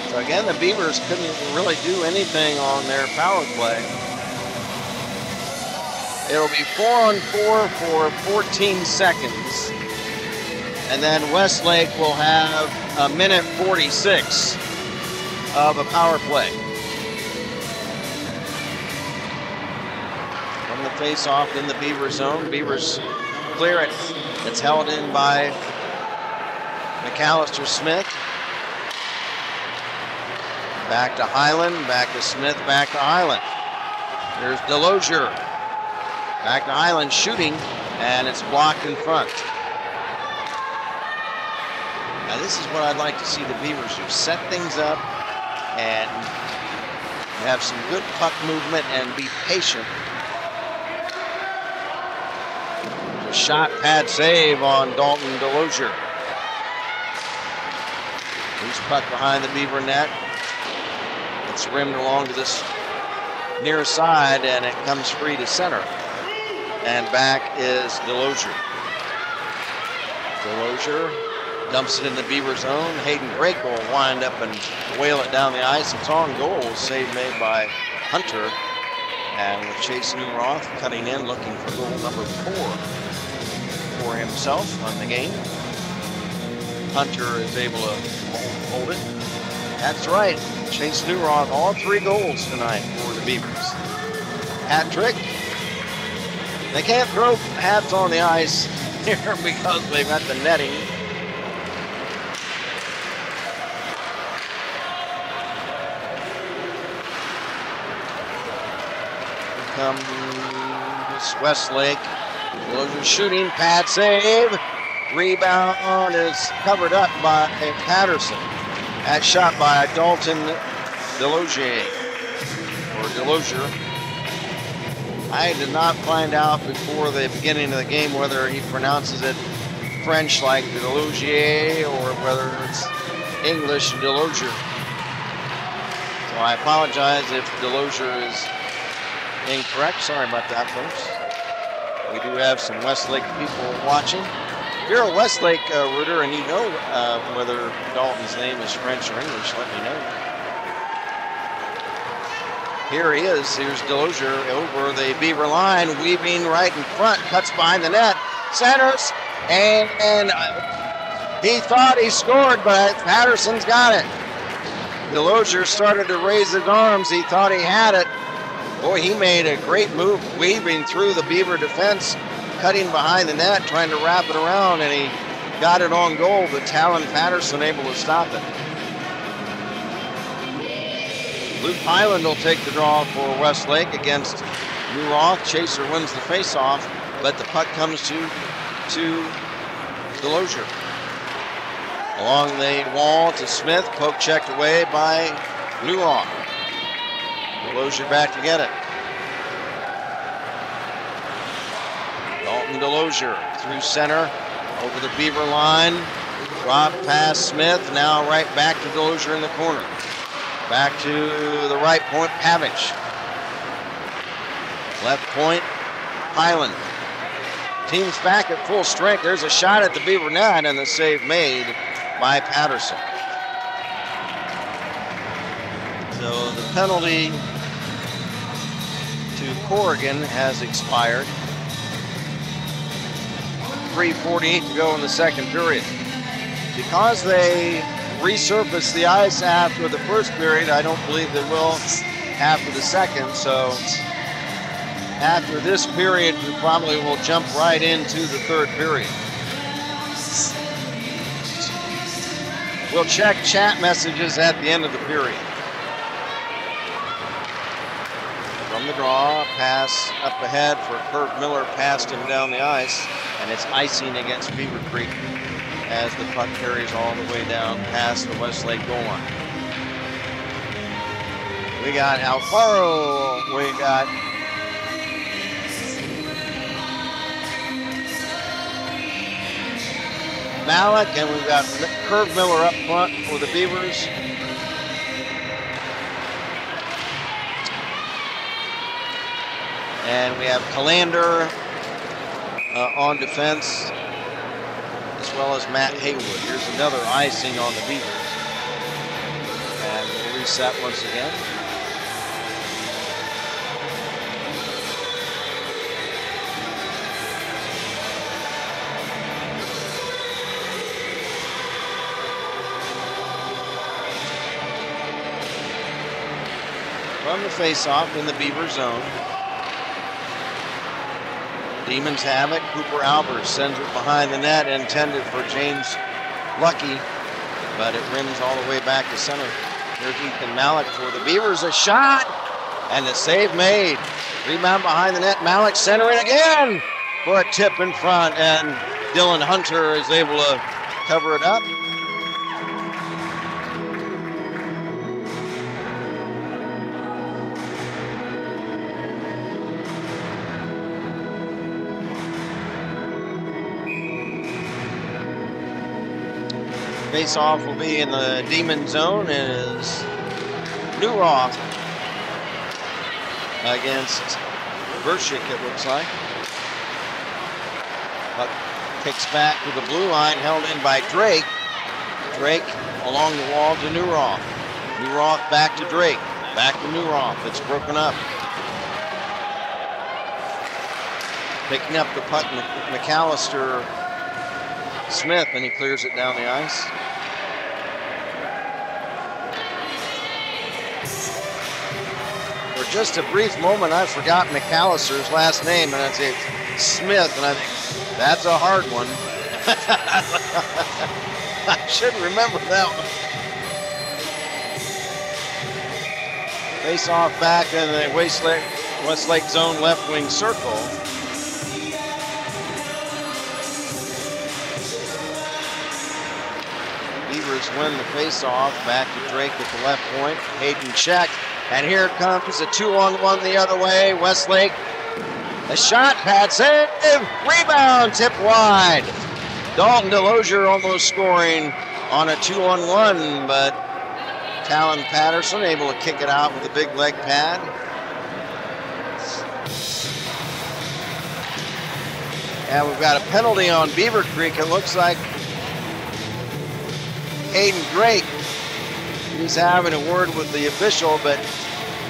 So again, the Beavers couldn't really do anything on their power play. It'll be 4-on-4 for 14 seconds. And then Westlake will have a minute 46 of a power play. From the face-off in the Beaver zone, Beavers clear it. It's held in by McAllister Smith. Back to Highland, back to Smith, back to Highland. There's Delosier. Back to Highland shooting, and it's blocked in front. Now this is what I'd like to see the Beavers do. Set things up and have some good puck movement and be patient. A shot pad save on Dalton Delosier. Loose puck behind the Beaver net. It's rimmed along to this near side, and it comes free to center. And back is Delosier. Delosier dumps it in the Beaver zone. Hayden Drake will wind up and whale it down the ice. It's on goal. Save made by Hunter. And with Chase Newroth cutting in, looking for goal number 4 for himself on the game. Hunter is able to hold it. That's right. Chase Newroth, all 3 goals tonight for the Beavers. Hat trick. They can't throw hats on the ice here because they've got the netting. Here comes Westlake. Delosier shooting, pad save. Rebound is covered up by Patterson. That shot by Dalton Delosier. I did not find out before the beginning of the game whether he pronounces it French like Delosier or whether it's English Delosier. So I apologize if Delosier is incorrect. Sorry about that, folks. We do have some Westlake people watching. If you're a Westlake rooter and you know whether Dalton's name is French or English, let me know. Here he is. Here's Delosier over the Beaver line, weaving right in front, cuts behind the net, centers, and he thought he scored, but Patterson's got it. Delosier started to raise his arms. He thought he had it. Boy, he made a great move, weaving through the Beaver defense, cutting behind the net, trying to wrap it around, and he got it on goal, but Talon Patterson able to stop it. Luke Highland will take the draw for Westlake against Newroth. Chaser wins the faceoff, but the puck comes to Delosier. Along the wall to Smith, poke checked away by Newroth. Delosier back to get it. Dalton Delosier through center, over the Beaver line, drop past Smith, now right back to Delosier in the corner. Back to the right point, Pavich. Left point, Highland. Team's back at full strength. There's a shot at the Beaver net and the save made by Patterson. So the penalty to Corrigan has expired. 3:48 to go in the second period. Because they resurfaced the ice after the first period, I don't believe they will after the second. So after this period, we probably will jump right into the third period. We'll check chat messages at the end of the period. From the draw, pass up ahead for Kurt Miller, past him down the ice, and it's icing against Beavercreek as the puck carries all the way down past the Westlake goal line. We got Alfaro, we got Malik, and we've got Kurt Miller up front for the Beavers. And we have Calander on defense, as well as Matt Haywood. Here's another icing on the Beavers. And we'll reset once again. From the face-off in the Beaver zone. Demons have it. Cooper Albers sends it behind the net, intended for James Lucky, but it rims all the way back to center. Here's Ethan Malik for the Beavers. A shot, and the save made. Rebound behind the net. Malik centering again for a tip in front, and Dylan Hunter is able to cover it up. Face-off will be in the Demon zone as Newroth against Beavercreek, it looks like. Puck kicks back to the blue line, held in by Drake. Drake along the wall to Newroth. Newroth back to Drake. Back to Newroth. It's broken up. Picking up the puck, McAllister Smith, and he clears it down the ice. For just a brief moment, I forgot McAllister's last name, and I'd say Smith, and I think that's a hard one. I should remember that one. Face off back in the Westlake zone left wing circle. Beavers win the face-off. Back to Drake at the left point. Hayden check. And here comes a 2-on-1 the other way. Westlake. A shot, pad save. Rebound, tip wide. Dalton Delosier almost scoring on a 2-on-1, but Talon Patterson able to kick it out with a big leg pad. And we've got a penalty on Beavercreek. It looks like Hayden Drake, he's having a word with the official, but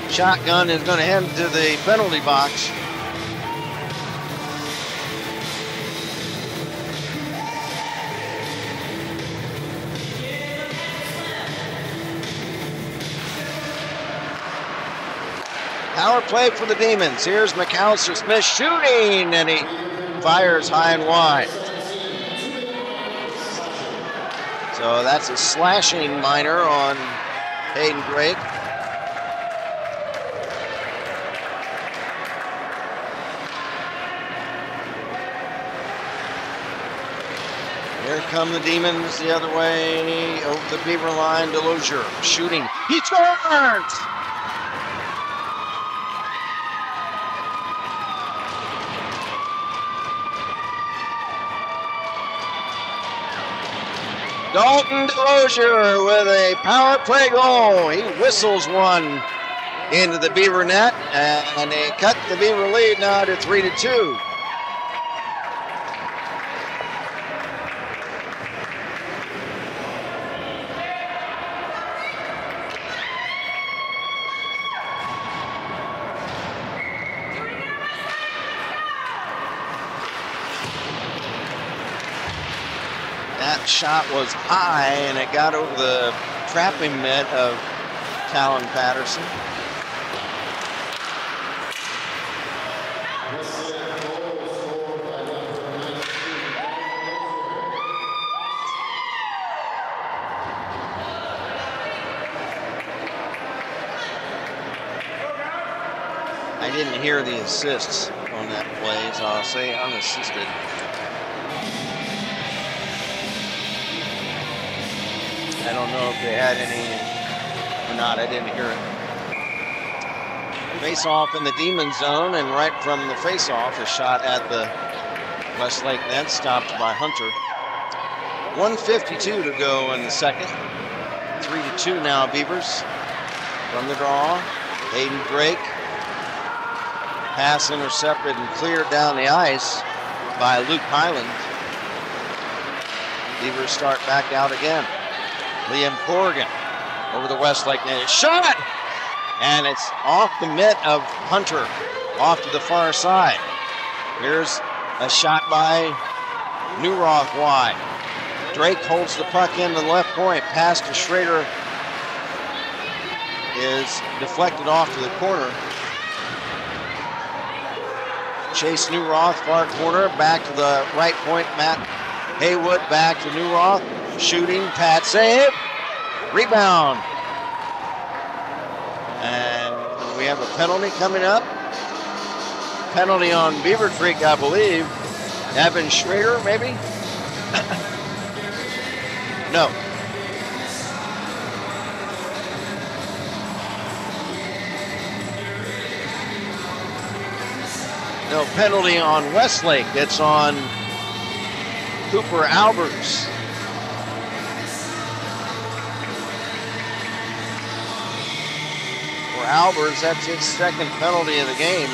shotgun is going to head to the penalty box. Power play for the Demons. Here's McAllister Smith shooting, and he fires high and wide. So that's a slashing minor on Hayden Drake. Here come the Demons the other way over the Beaver line. Delosier shooting. He scores! Dalton Delosier with a power play goal. He whistles one into the Beaver net, and they cut the Beaver lead now to 3-2. That shot was high, and it got over the trapping mitt of Talon Patterson. I didn't hear the assists on that play, so I'll say unassisted. I don't know if they had any or not. I didn't hear it. Face-off in the Demon zone, and right from the face-off, a shot at the Westlake net, stopped by Hunter. 1:52 to go in the second. 3-2 now, Beavers. From the draw, Hayden Drake. Pass intercepted and cleared down the ice by Luke Highland. Beavers start back out again. Liam Corrigan over the Westlake net. Shot! And it's off the mitt of Hunter, off to the far side. Here's a shot by Newroth wide. Drake holds the puck in the left point. Pass to Schrader is deflected off to the corner. Chase Newroth, far corner, back to the right point. Matt Haywood back to Newroth. Shooting, pad save, rebound. And we have a penalty coming up. Penalty on Beavercreek, I believe. Evan Schrader, maybe? No. No penalty on Westlake. It's on Cooper Albers. For Albers, that's his second penalty of the game.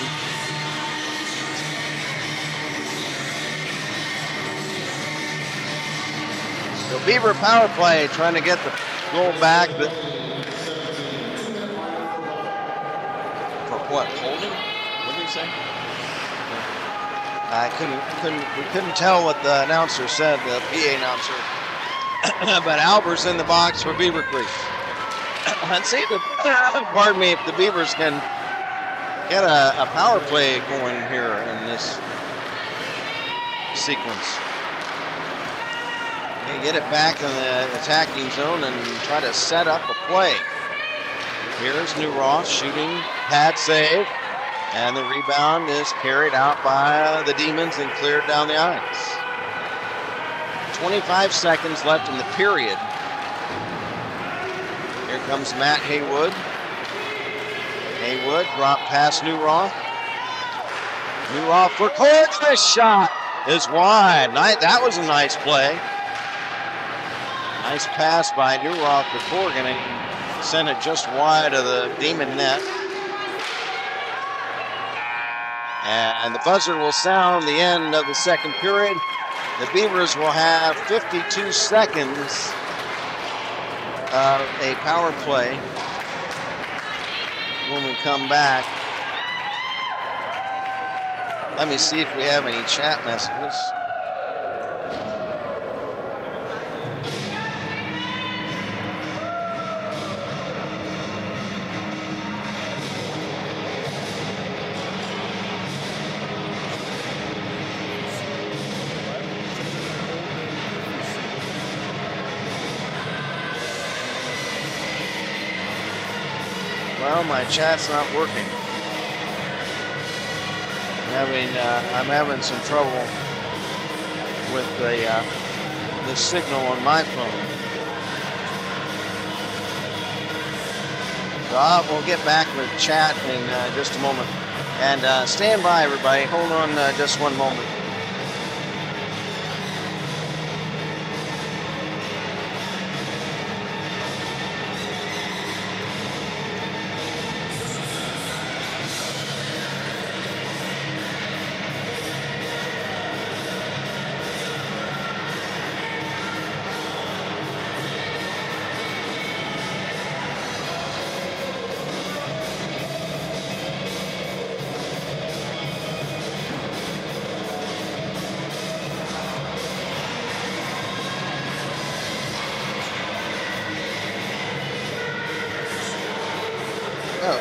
So Beaver power play trying to get the goal back. But for what, holding? What did he say? We couldn't tell what the announcer said, the PA announcer. But Albers in the box for Beavercreek. Let's see pardon me, if the Beavers can get a power play going here in this sequence. They get it back in the attacking zone and try to set up a play. Here's Newroth shooting, pad save. And the rebound is carried out by the Demons and cleared down the ice. 25 seconds left in the period. Here comes Matt Haywood. Haywood drop past Newroth. Newroth for Corrigan. This shot is wide. That was a nice play. Nice pass by Newroth to Corrigan and sent it just wide of the Demon net. And the buzzer will sound the end of the second period. The Beavers will have 52 seconds of a power play when we come back. Let me see if we have any chat messages. Well, my chat's not working. I'm having some trouble with the signal on my phone. So we'll get back with chat in just a moment. And stand by, everybody. Hold on just one moment.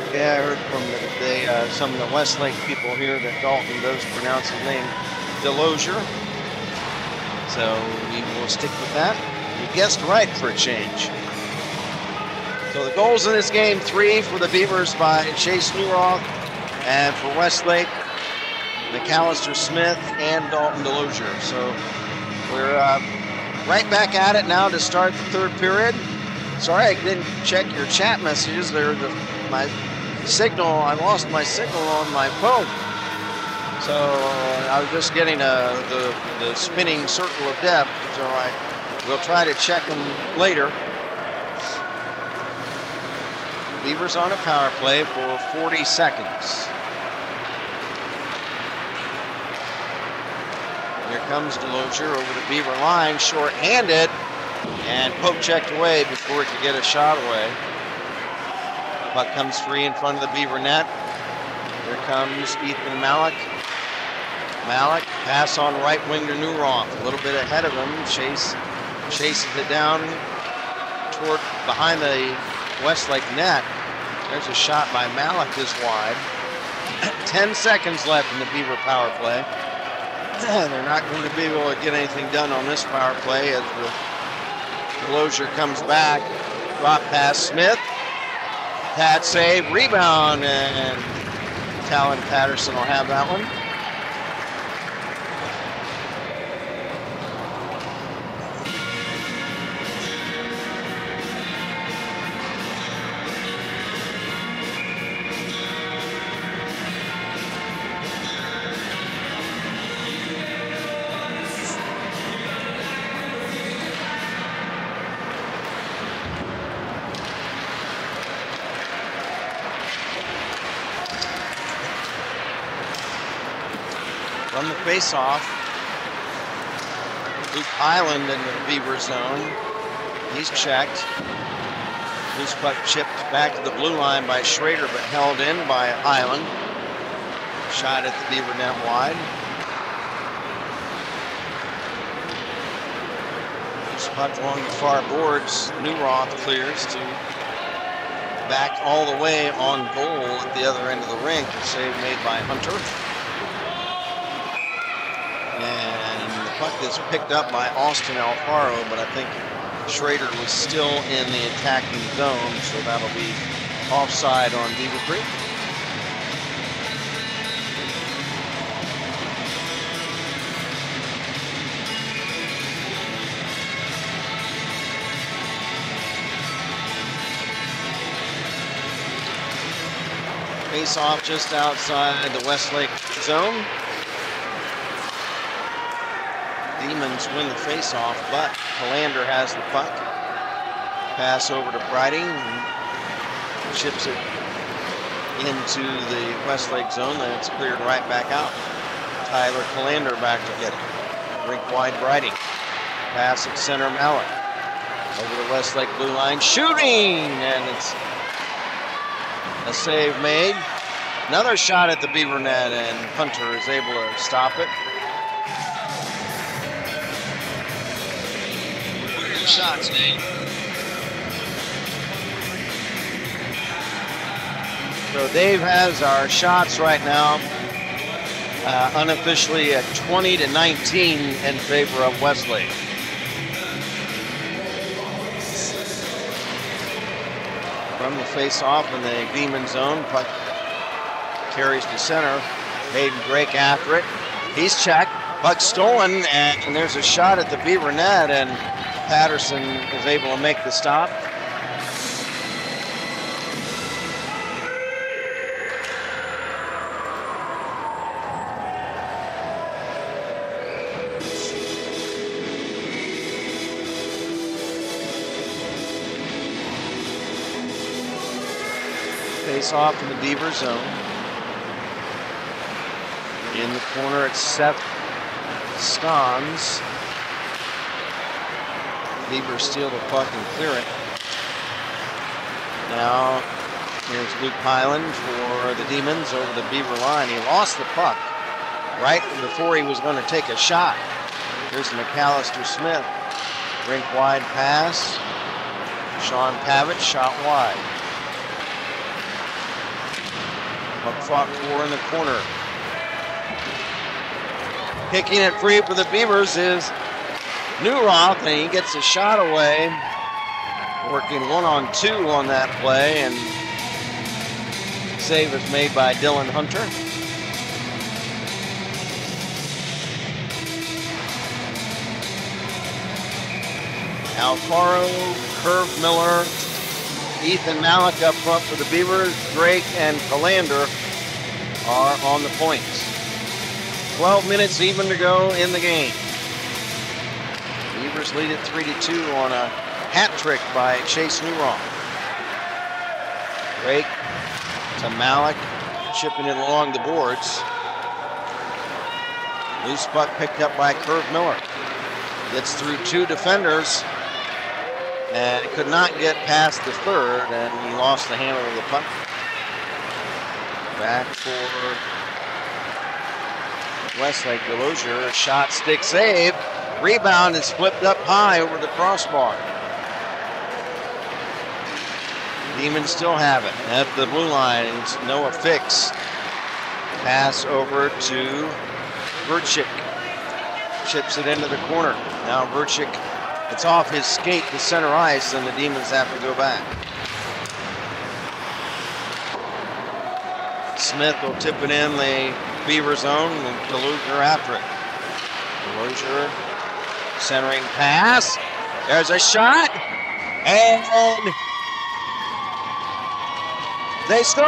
Okay, I heard from some of the Westlake people here that Dalton does pronounce his name Delosier. So we will stick with that. You guessed right for a change. So the goals in this game, 3 for the Beavers by Chase Newroth, and for Westlake, McAllister Smith and Dalton Delosier. So we're right back at it now to start the third period. Sorry I didn't check your chat messages. My signal, I lost my signal on my phone. So I was just getting the spinning circle of death. So I will try to check them later. Beavers on a power play for 40 seconds. comes Delosier over the Beaver line, short-handed, and poke checked away before he could get a shot away. Puck comes free in front of the Beaver net. Here comes Ethan Malik. Malik, pass on right wing to Newroth, a little bit ahead of him. Chases it down toward behind the Westlake net. There's a shot by Malik this wide. 10 seconds left in the Beaver power play. They're not going to be able to get anything done on this power play as the Delosier comes back. Drop pass Smith. Pad save, rebound, and Talon Patterson will have that one. From the face-off, Luke Highland in the Beaver zone. He's checked. Loose puck chipped back to the blue line by Schrader, but held in by Highland. Shot at the Beaver net wide. Loose puck along the far boards. Newroth clears to back all the way on goal at the other end of the rink. A save made by Hunter. And the puck is picked up by Austin Alfaro, but I think Schrader was still in the attacking zone, so that'll be offside on Beavercreek. Face off just outside the Westlake zone. Demons win the face-off, but Palander has the puck. Pass over to Briding, chips it into the Westlake zone, then it's cleared right back out. Tyler Palander back to get it. Rink wide Briding. Pass at center Malik. Over the Westlake blue line, shooting! And it's a save made. Another shot at the Beaver net, and Hunter is able to stop it. Shots, Nate. So Dave has our shots right now, unofficially at 20-19 in favor of Westlake. From the face-off in the Demon zone, puck carries to center. Hayden Drake after it. He's checked. Puck stolen, and there's a shot at the Beaver net, and Patterson is able to make the stop. Face off in the Beaver zone. In the corner, it's Seth Stons. Beavers steal the puck and clear it. Now, here's Luke Highland for the Demons over the Beaver line. He lost the puck right before he was going to take a shot. Here's McAllister Smith. Rink wide pass. Sean Pavitt shot wide. Puck fought for in the corner. Kicking it free for the Beavers is Newroth, and he gets a shot away. Working 1-on-2 on that play, and save is made by Dylan Hunter. Alfaro, Curve Miller, Ethan Malik up front for the Beavers. Drake and Palander are on the points. 12 minutes even to go in the game. Beavers lead it 3-2 on a hat trick by Chase Newroth. Drake to Malik, chipping it along the boards. Loose puck picked up by Curve Miller. Gets through 2 defenders and could not get past the third, and he lost the handle of the puck. Back for Westlake. Delosier, shot, stick, save. Rebound is flipped up high over the crossbar. Demons still have it at the blue line. It's Noah Fix. Pass over to Verchik. Chips it into the corner. Now Verchik, it's off his skate to center ice, and the Demons have to go back. Smith will tip it in the Beaver zone, and Delosier after it. Delosier, centering pass. There's a shot, and they score!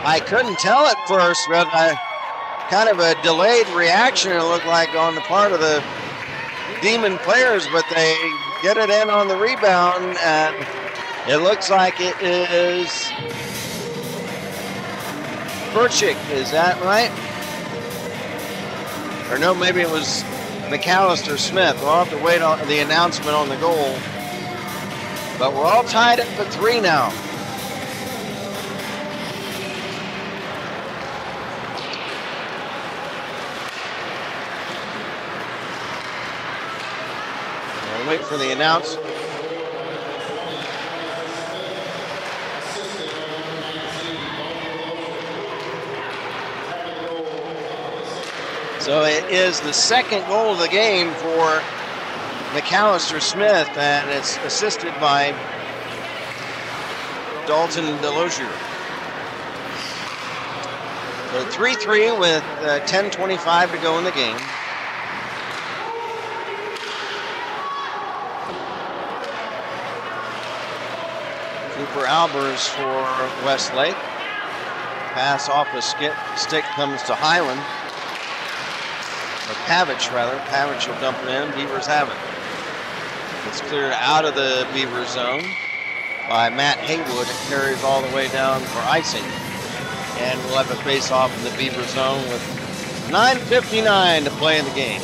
I couldn't tell at first, but kind of a delayed reaction, it looked like, on the part of the Demon players, but they get it in on the rebound, and it looks like it is Verchik. Is that right? Or no, maybe it was McAllister Smith. We'll have to wait on the announcement on the goal. But we're all tied up for 3 now. We'll wait for the announcement. So it is the second goal of the game for McAllister Smith, and it's assisted by Dalton Delosier. So 3-3 with 10:25 to go in the game. Cooper Albers for Westlake. Pass off a stick comes to Highland. Or Pavich, rather. Pavich will dump it in. Beavers have it. It's cleared out of the Beaver zone by Matt Haywood. It carries all the way down for icing. And we'll have a face-off in the Beaver zone with 9:59 to play in the game.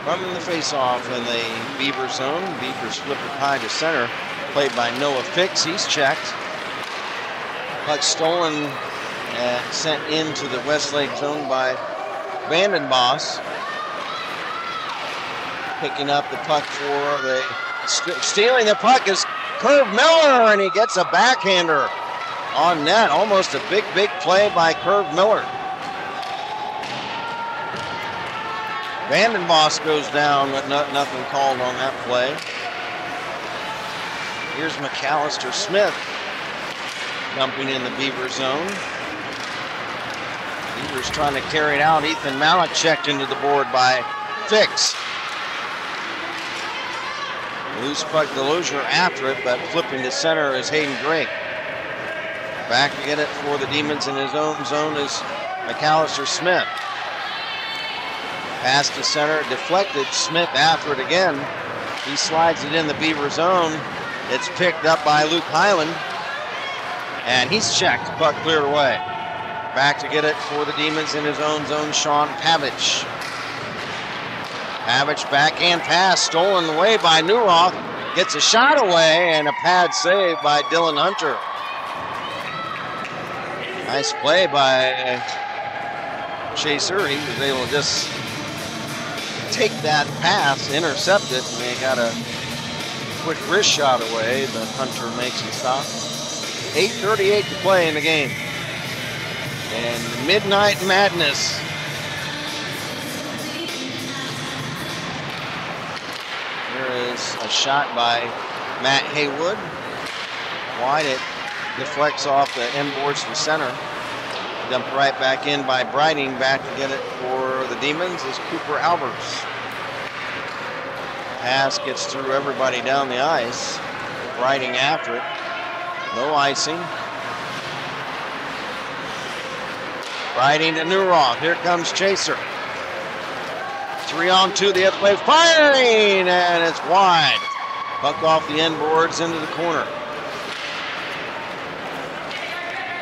Running the face-off in the Beaver zone. Beavers flip it high to center. Played by Noah Fix. He's checked. Puck stolen and sent into the Westlake zone by Vandenbos. Picking up the puck for the... Stealing the puck is Curve Miller, and he gets a backhander on net. Almost a big play by Curve Miller. Vandenbos goes down, but nothing called on that play. Here's McAllister Smith dumping in the Beaver zone. Beavers trying to carry it out. Ethan Malik checked into the board by Fix. Loose puck, Delosier after it, but flipping to center is Hayden Drake. Back to get it for the Demons in his own zone is McAllister Smith. Pass to center, deflected. Smith after it again. He slides it in the Beaver zone. It's picked up by Luke Highland. And he's checked. Puck cleared away. Back to get it for the Demons in his own zone, Sean Pavich. Pavich backhand pass, stolen away by Newroth. Gets a shot away and a pad save by Dylan Hunter. Nice play by Chaser. He was able to just take that pass, intercept it, and they got a quick wrist shot away, but Hunter makes him stop. 8:38 to play in the game. And Midnight Madness. Here is a shot by Matt Haywood. Wide, it deflects off the end boards to center. Dumped right back in by Briding. Back to get it for the Demons is Cooper Albers. Pass gets through everybody down the ice. Riding after it. No icing. Riding to Newroth. Here comes Chaser. 3-on-2. The play firing, and it's wide. Puck off the end boards into the corner.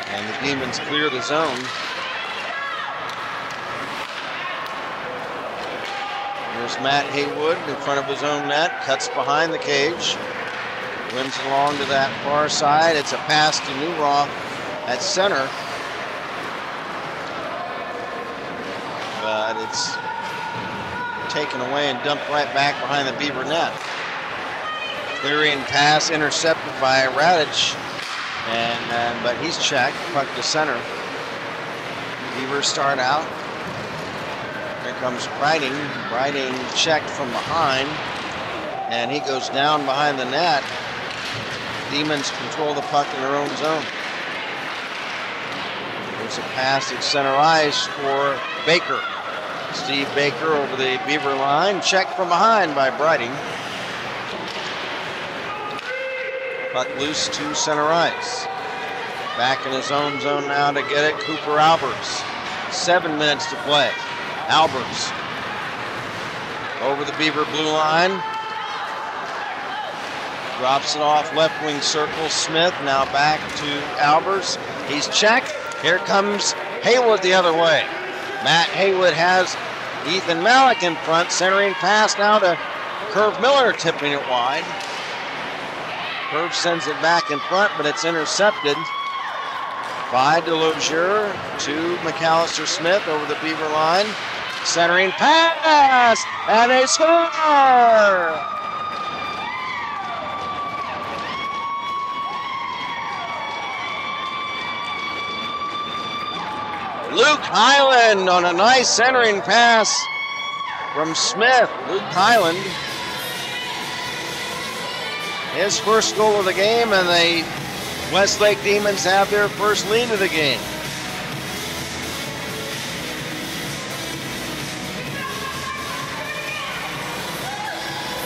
And the Demons clear the zone. There's Matt Haywood in front of his own net. Cuts behind the cage. Wins along to that far side. It's a pass to Newroth at center. But it's taken away and dumped right back behind the Beaver net. Clearing pass intercepted by Radich. But he's checked. Puck to center. Beavers start out. Here comes Briding. Briding checked from behind. And he goes down behind the net. Demons control the puck in their own zone. There's a pass at center ice for Baker. Steve Baker over the Beaver line. Checked from behind by Briding. Puck loose to center ice. Back in his own zone now to get it, Cooper Albers. 7 minutes to play. Albers over the Beaver blue line. Drops it off left wing circle. Smith now back to Albers. He's checked. Here comes Haywood the other way. Matt Haywood has Ethan Malik in front. Centering pass now to Curve Miller, tipping it wide. Curve sends it back in front, but it's intercepted by Delosier to McAllister Smith over the Beaver line. Centering pass, and they score! Luke Highland on a nice centering pass from Smith. Luke Highland, his first goal of the game, and the Westlake Demons have their first lead of the game.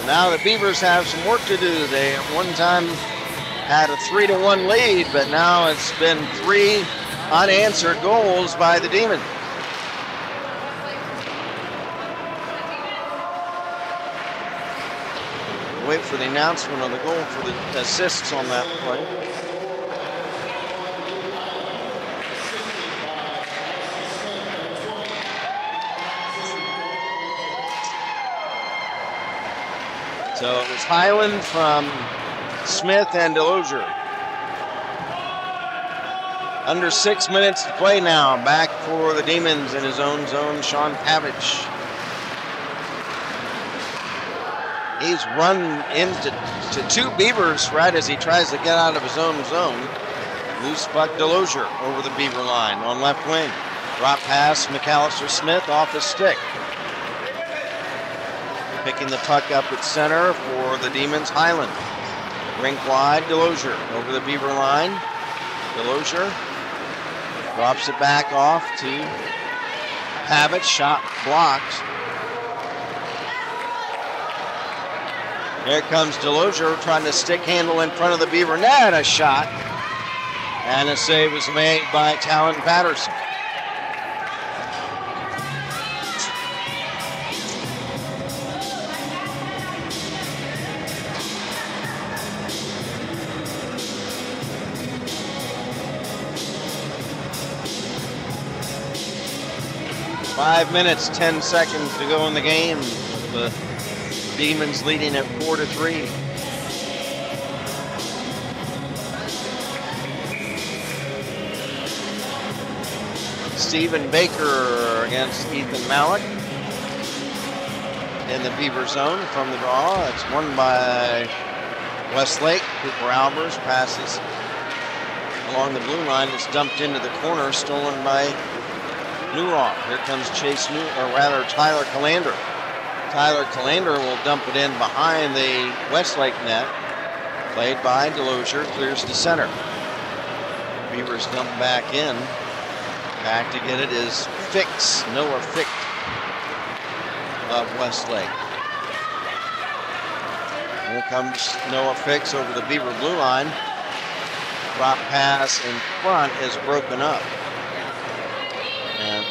Now the Beavers have some work to do. They at one time had a 3-1 lead, but now it's been 3 unanswered goals by the Demons. Wait for the announcement of the goal for the assists on that play. So it was Highland from Smith and Delosier. Under 6 minutes to play now. Back for the Demons in his own zone, Sean Pavich. He's run into 2 Beavers right as he tries to get out of his own zone. Loose puck Delosier over the Beaver line on left wing. Drop pass, McAllister Smith off his stick. Picking the puck up at center for the Demons, Highland. Rink wide, Delosier over the Beaver line. Delosier drops it back off to Pavich. Shot blocked. Here comes Delosier trying to stick handle in front of the Beaver net. A shot. And a save was made by Talon Patterson. Five minutes, 10 seconds to go in the game. The Demons leading at 4-3. Stephen Baker against Ethan Malik in the Beaver zone from the draw. It's won by Westlake. Cooper Albers passes along the blue line. It's dumped into the corner, stolen by Newroth. Here comes Tyler Calander. Tyler Calander will dump it in behind the Westlake net. Played by Delosier, clears to center. Beavers dump back in. Back to get it is Noah Fick of Westlake. Here comes Noah Fix over the Beaver blue line. Drop pass in front is broken up. And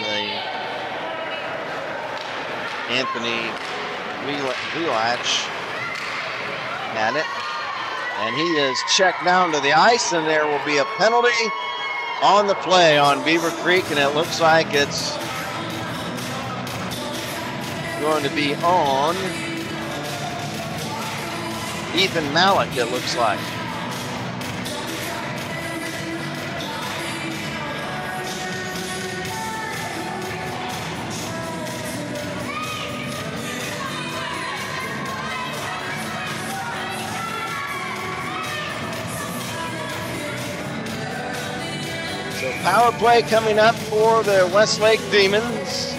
Anthony Wheelach had it. And he is checked down to the ice, and there will be a penalty on the play on Beavercreek, and it looks like it's going to be on Ethan Malik, it looks like. So power play coming up for the Westlake Demons.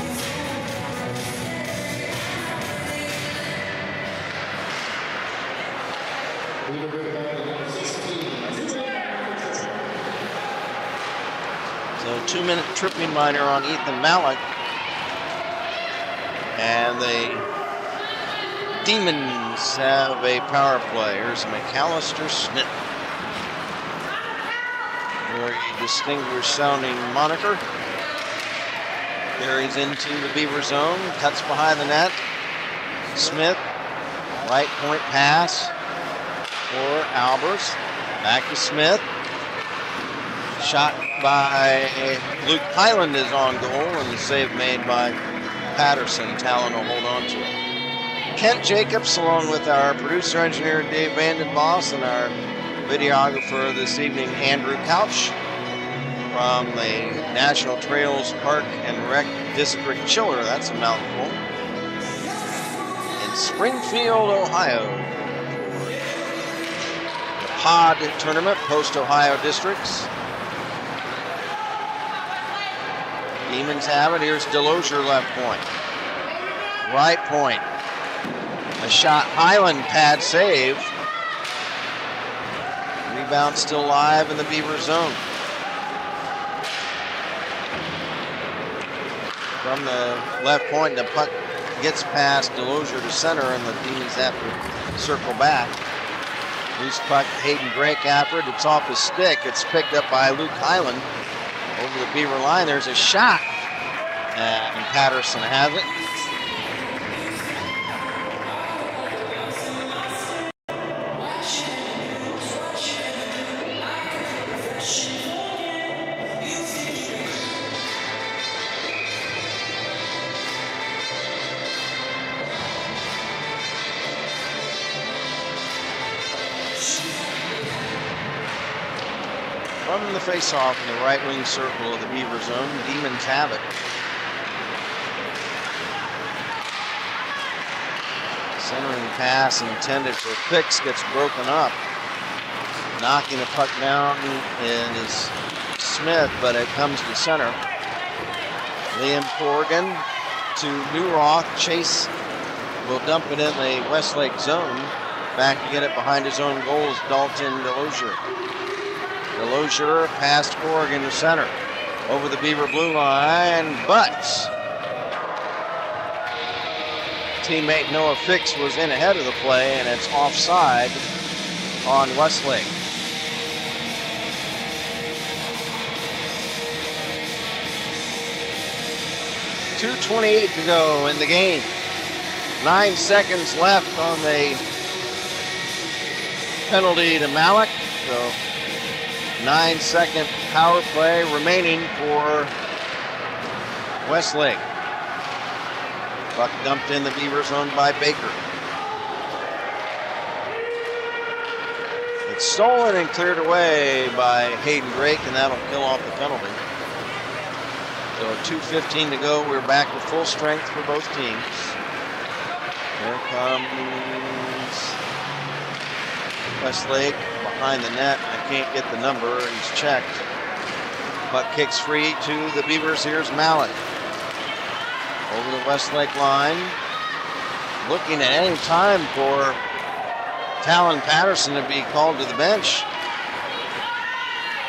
So 2-minute tripping minor on Ethan Malik. And the Demons have a power play. Here's McAllister Smith. Very distinguished sounding moniker. Carries into the Beaver zone, cuts behind the net. Smith, right point pass for Albers. Back to Smith. Shot by Luke Highland is on goal, and the save made by Patterson. Talon will hold on to it. Kent Jacobs, along with our producer engineer Dave Vandenboss and our videographer this evening, Andrew Couch, from the National Trails Park and Rec District Chiller. That's a mouthful. In Springfield, Ohio. The POD tournament, Post-Ohio Districts. Demons have it. Here's Delosier left point. Right point. A shot. Highland pad save. Rebound still live in the Beaver zone. From the left point, the puck gets past Delosier to center, and the Demons have to circle back. Loose puck, Hayden Drake after it. It's off his stick. It's picked up by Luke Highland. Over the Beaver line, there's a shot, and Patterson has it. From the face-off in the right wing circle of the Beaver zone, Demons have it. Centering pass intended for Fix gets broken up. Knocking the puck down is Smith, but it comes to center. Liam Corrigan to Newroth. Chase will dump it in the Westlake zone. Back to get it behind his own goals, Dalton Delosier. Delosier past Corrigan to center. Over the Beaver blue line, but teammate Noah Fix was in ahead of the play, and it's offside on Westlake. .228 to go in the game. 9 seconds left on the penalty to Malik. So 9-second power play remaining for Westlake. Puck dumped in the Beaver zone by Baker. It's stolen and cleared away by Hayden Drake, and that'll kill off the penalty. So 2:15 to go. We're back to full strength for both teams. Here comes Westlake behind the net. I can't get the number. He's checked. Puck kicks free to the Beavers. Here's Malik. Over the Westlake line. Looking at any time for Talon Patterson to be called to the bench.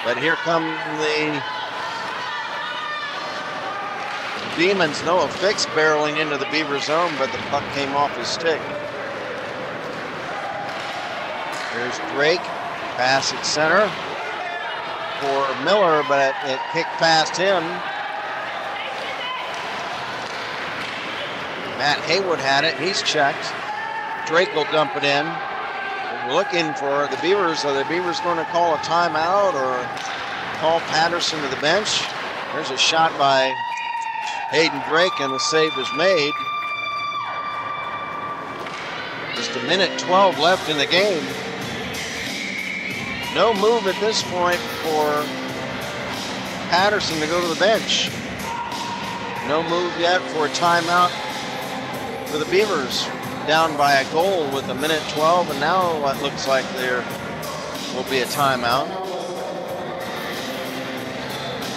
But here come the Demons. Noah Fix barreling into the Beaver zone, but the puck came off his stick. Here's Drake, pass at center for Miller, but it kicked past him. Matt Haywood had it, he's checked. Drake will dump it in. We're looking for the Beavers. Are the Beavers going to call a timeout or call Patterson to the bench? There's a shot by Hayden Drake, and the save is made. Just a minute 12 left in the game. No move at this point for Patterson to go to the bench. No move yet for a timeout for the Beavers. Down by a goal with a minute 12, and now what looks like there will be a timeout.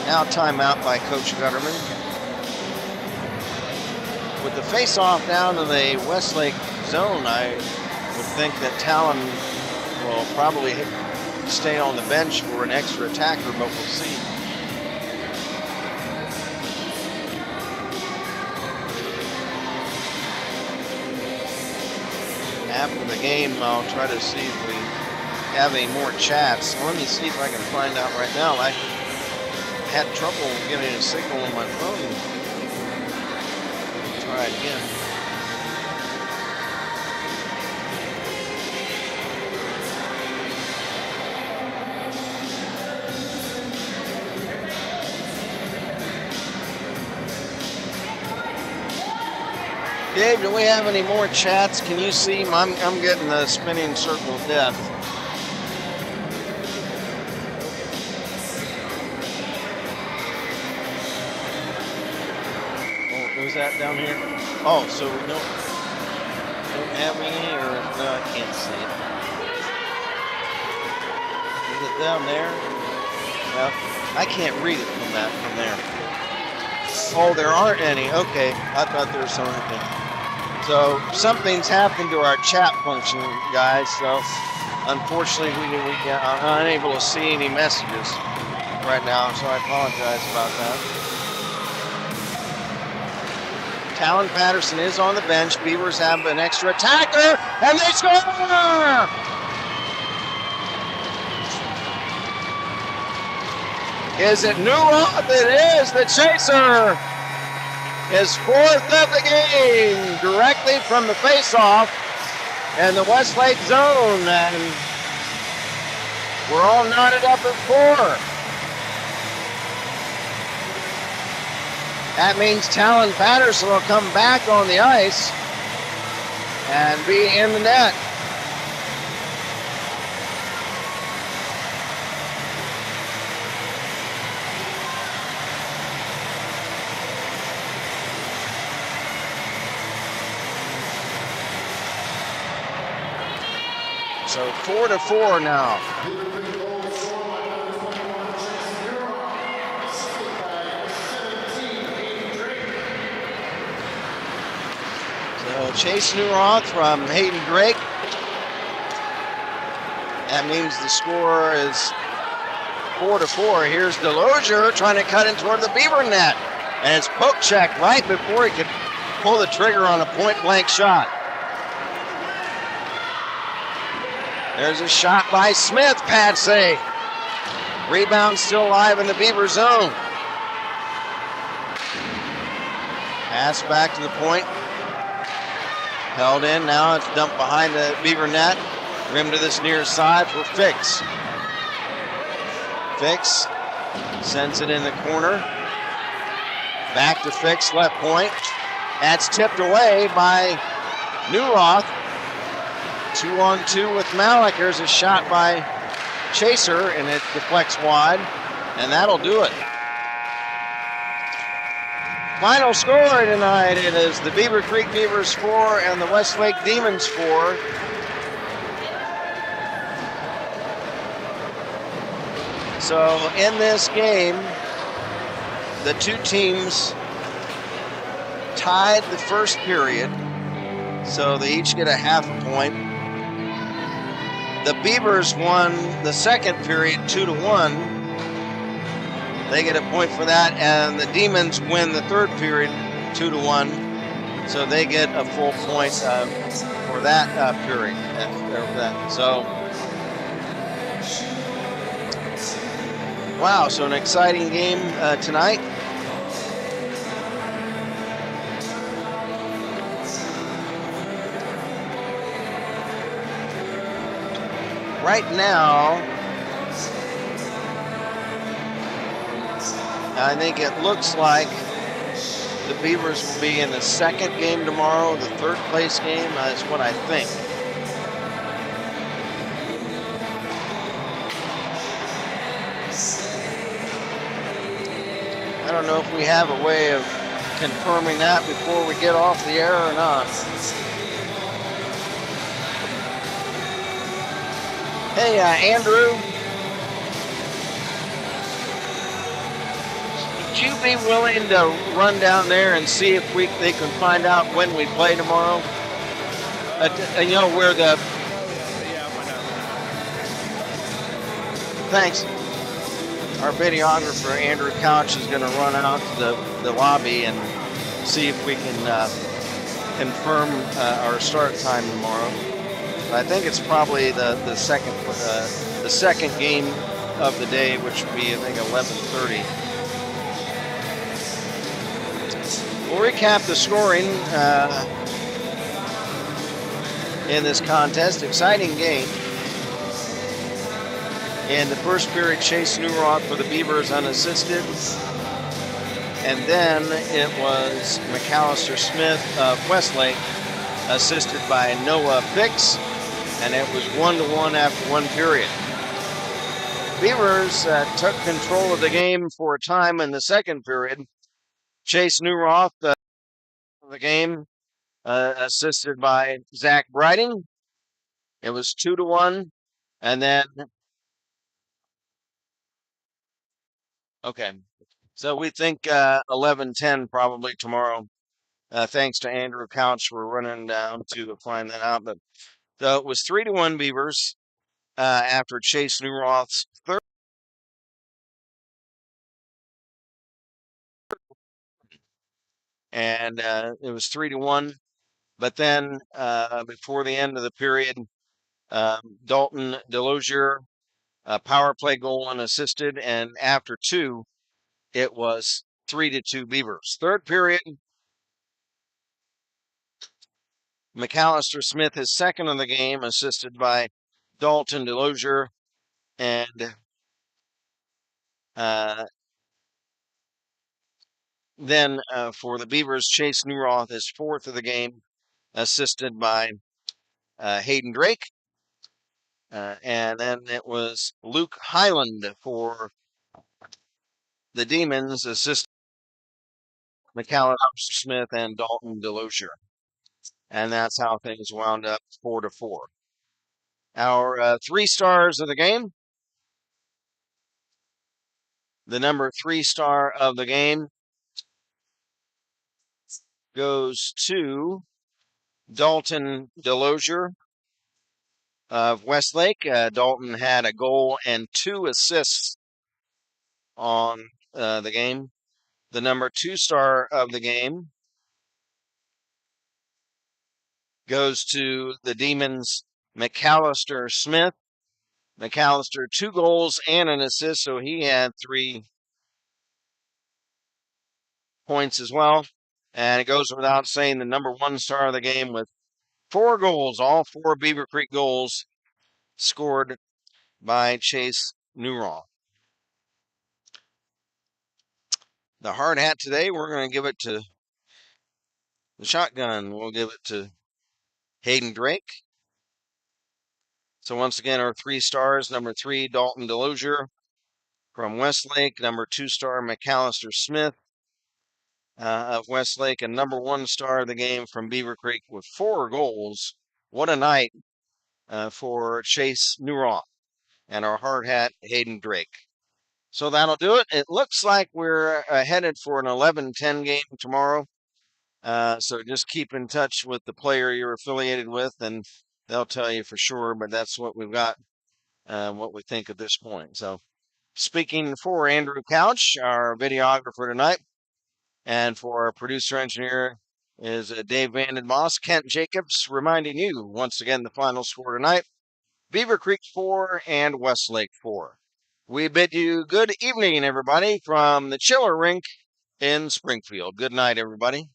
Now timeout by Coach Gutterman. With the face-off down in the Westlake zone, I would think that Talon will probably stay on the bench for an extra attacker, but we'll see. After the game, I'll try to see if we have any more chats. Let me see if I can find out right now. I had trouble getting a signal on my phone. Try it again. Dave, do we have any more chats? Can you see them? I'm getting the spinning circle of death. Oh, was that down here? Oh, so we don't have any, or no, I can't see it. Is it down there? Well, I can't read it from there. Oh, there aren't any. Okay, I thought there was something. So something's happened to our chat function, guys. So unfortunately, we are unable to see any messages right now. So I apologize about that. Talon Patterson is on the bench. Beavers have an extra attacker, and they score! Is it Newroth? It is. The chaser is fourth of the game, directly from the face-off in the Westlake zone, and we're all knotted up at 4. That means Talon Patterson will come back on the ice and be in the net. So 4-4 now. So Chase Newroth from Hayden Drake. That means the score is 4-4. Here's Delosier trying to cut in toward the Beaver net. And it's poke checked right before he could pull the trigger on a point blank shot. There's a shot by Smith, pad save. Rebound still alive in the Beaver zone. Pass back to the point. Held in, now it's dumped behind the Beaver net. Rim to this near side for Fix. Fix sends it in the corner. Back to Fix, left point. That's tipped away by Newroth. 2-on-2 with Malik. There's a shot by Chaser, and it deflects wide, and that'll do it. Final score tonight, it is the Beavercreek Beavers 4 and the Westlake Demons 4. So in this game, the two teams tied the first period, so they each get a half a point. The Beavers won the second period 2-1. They get a point for that, and the Demons win the third period 2-1. So they get a full point for that period. So Wow, so an exciting game tonight. Right now, I think it looks like the Beavers will be in the second game tomorrow. The third place game is what I think. I don't know if we have a way of confirming that before we get off the air or not. Hey, Andrew, would you be willing to run down there and see if they can find out when we play tomorrow? You know where the. Thanks. Our videographer, Andrew Couch, is going to run out to the lobby and see if we can confirm our start time tomorrow. I think it's probably the second game of the day, which would be, I think, 11:30. We'll recap the scoring in this contest. Exciting game. In the first period, Chase Newroth for the Beavers unassisted. And then it was McAllister Smith of Westlake, assisted by Noah Fix. And it was 1-1 after one period. Beavers took control of the game for a time in the second period. Chase Newroth of the game, assisted by Zach Briding. It was 2-1. And then, okay. So we think 11-10 probably tomorrow. Thanks to Andrew Couch for running down to find that out. But so it was 3-1 Beavers after Chase Newroth's third. And it was 3-1. But then before the end of the period, Dalton Delosier, power play goal unassisted. And after two, it was 3-2 Beavers. Third period, McAllister Smith, his second of the game, assisted by Dalton Delosier. And then for the Beavers, Chase Newroth is fourth of the game, assisted by Hayden Drake. And then it was Luke Highland for the Demons, assisted McAllister Smith and Dalton Delosier. And that's how things wound up 4-4. Our 3 stars of the game. The number 3 star of the game goes to Dalton Delosier of Westlake. Dalton had a goal and 2 assists on the game. The number 2 star of the game goes to the Demons' McAllister Smith. McAllister, 2 goals and an assist, so he had 3 points as well. And it goes without saying, the number 1 star of the game with 4 goals, all 4 Beavercreek goals scored by Chase Newroth. The hard hat today, we're going to give it to the shotgun. We'll give it to Hayden Drake. So once again, our 3 stars, number 3, Dalton Delosier from Westlake, number 2 star, McAllister Smith of Westlake, and number 1 star of the game from Beavercreek with 4 goals. What a night for Chase Newroth and our hard hat, Hayden Drake. So that'll do it. It looks like we're headed for an 11-10 game tomorrow. So just keep in touch with the player you're affiliated with, and they'll tell you for sure, but that's what we've got, what we think at this point. So speaking for Andrew Couch, our videographer tonight, and for our producer engineer is Dave Vanden Moss, Kent Jacobs, reminding you once again the final score tonight, Beavercreek 4 and Westlake 4. We bid you good evening, everybody, from the Chiller Rink in Springfield. Good night, everybody.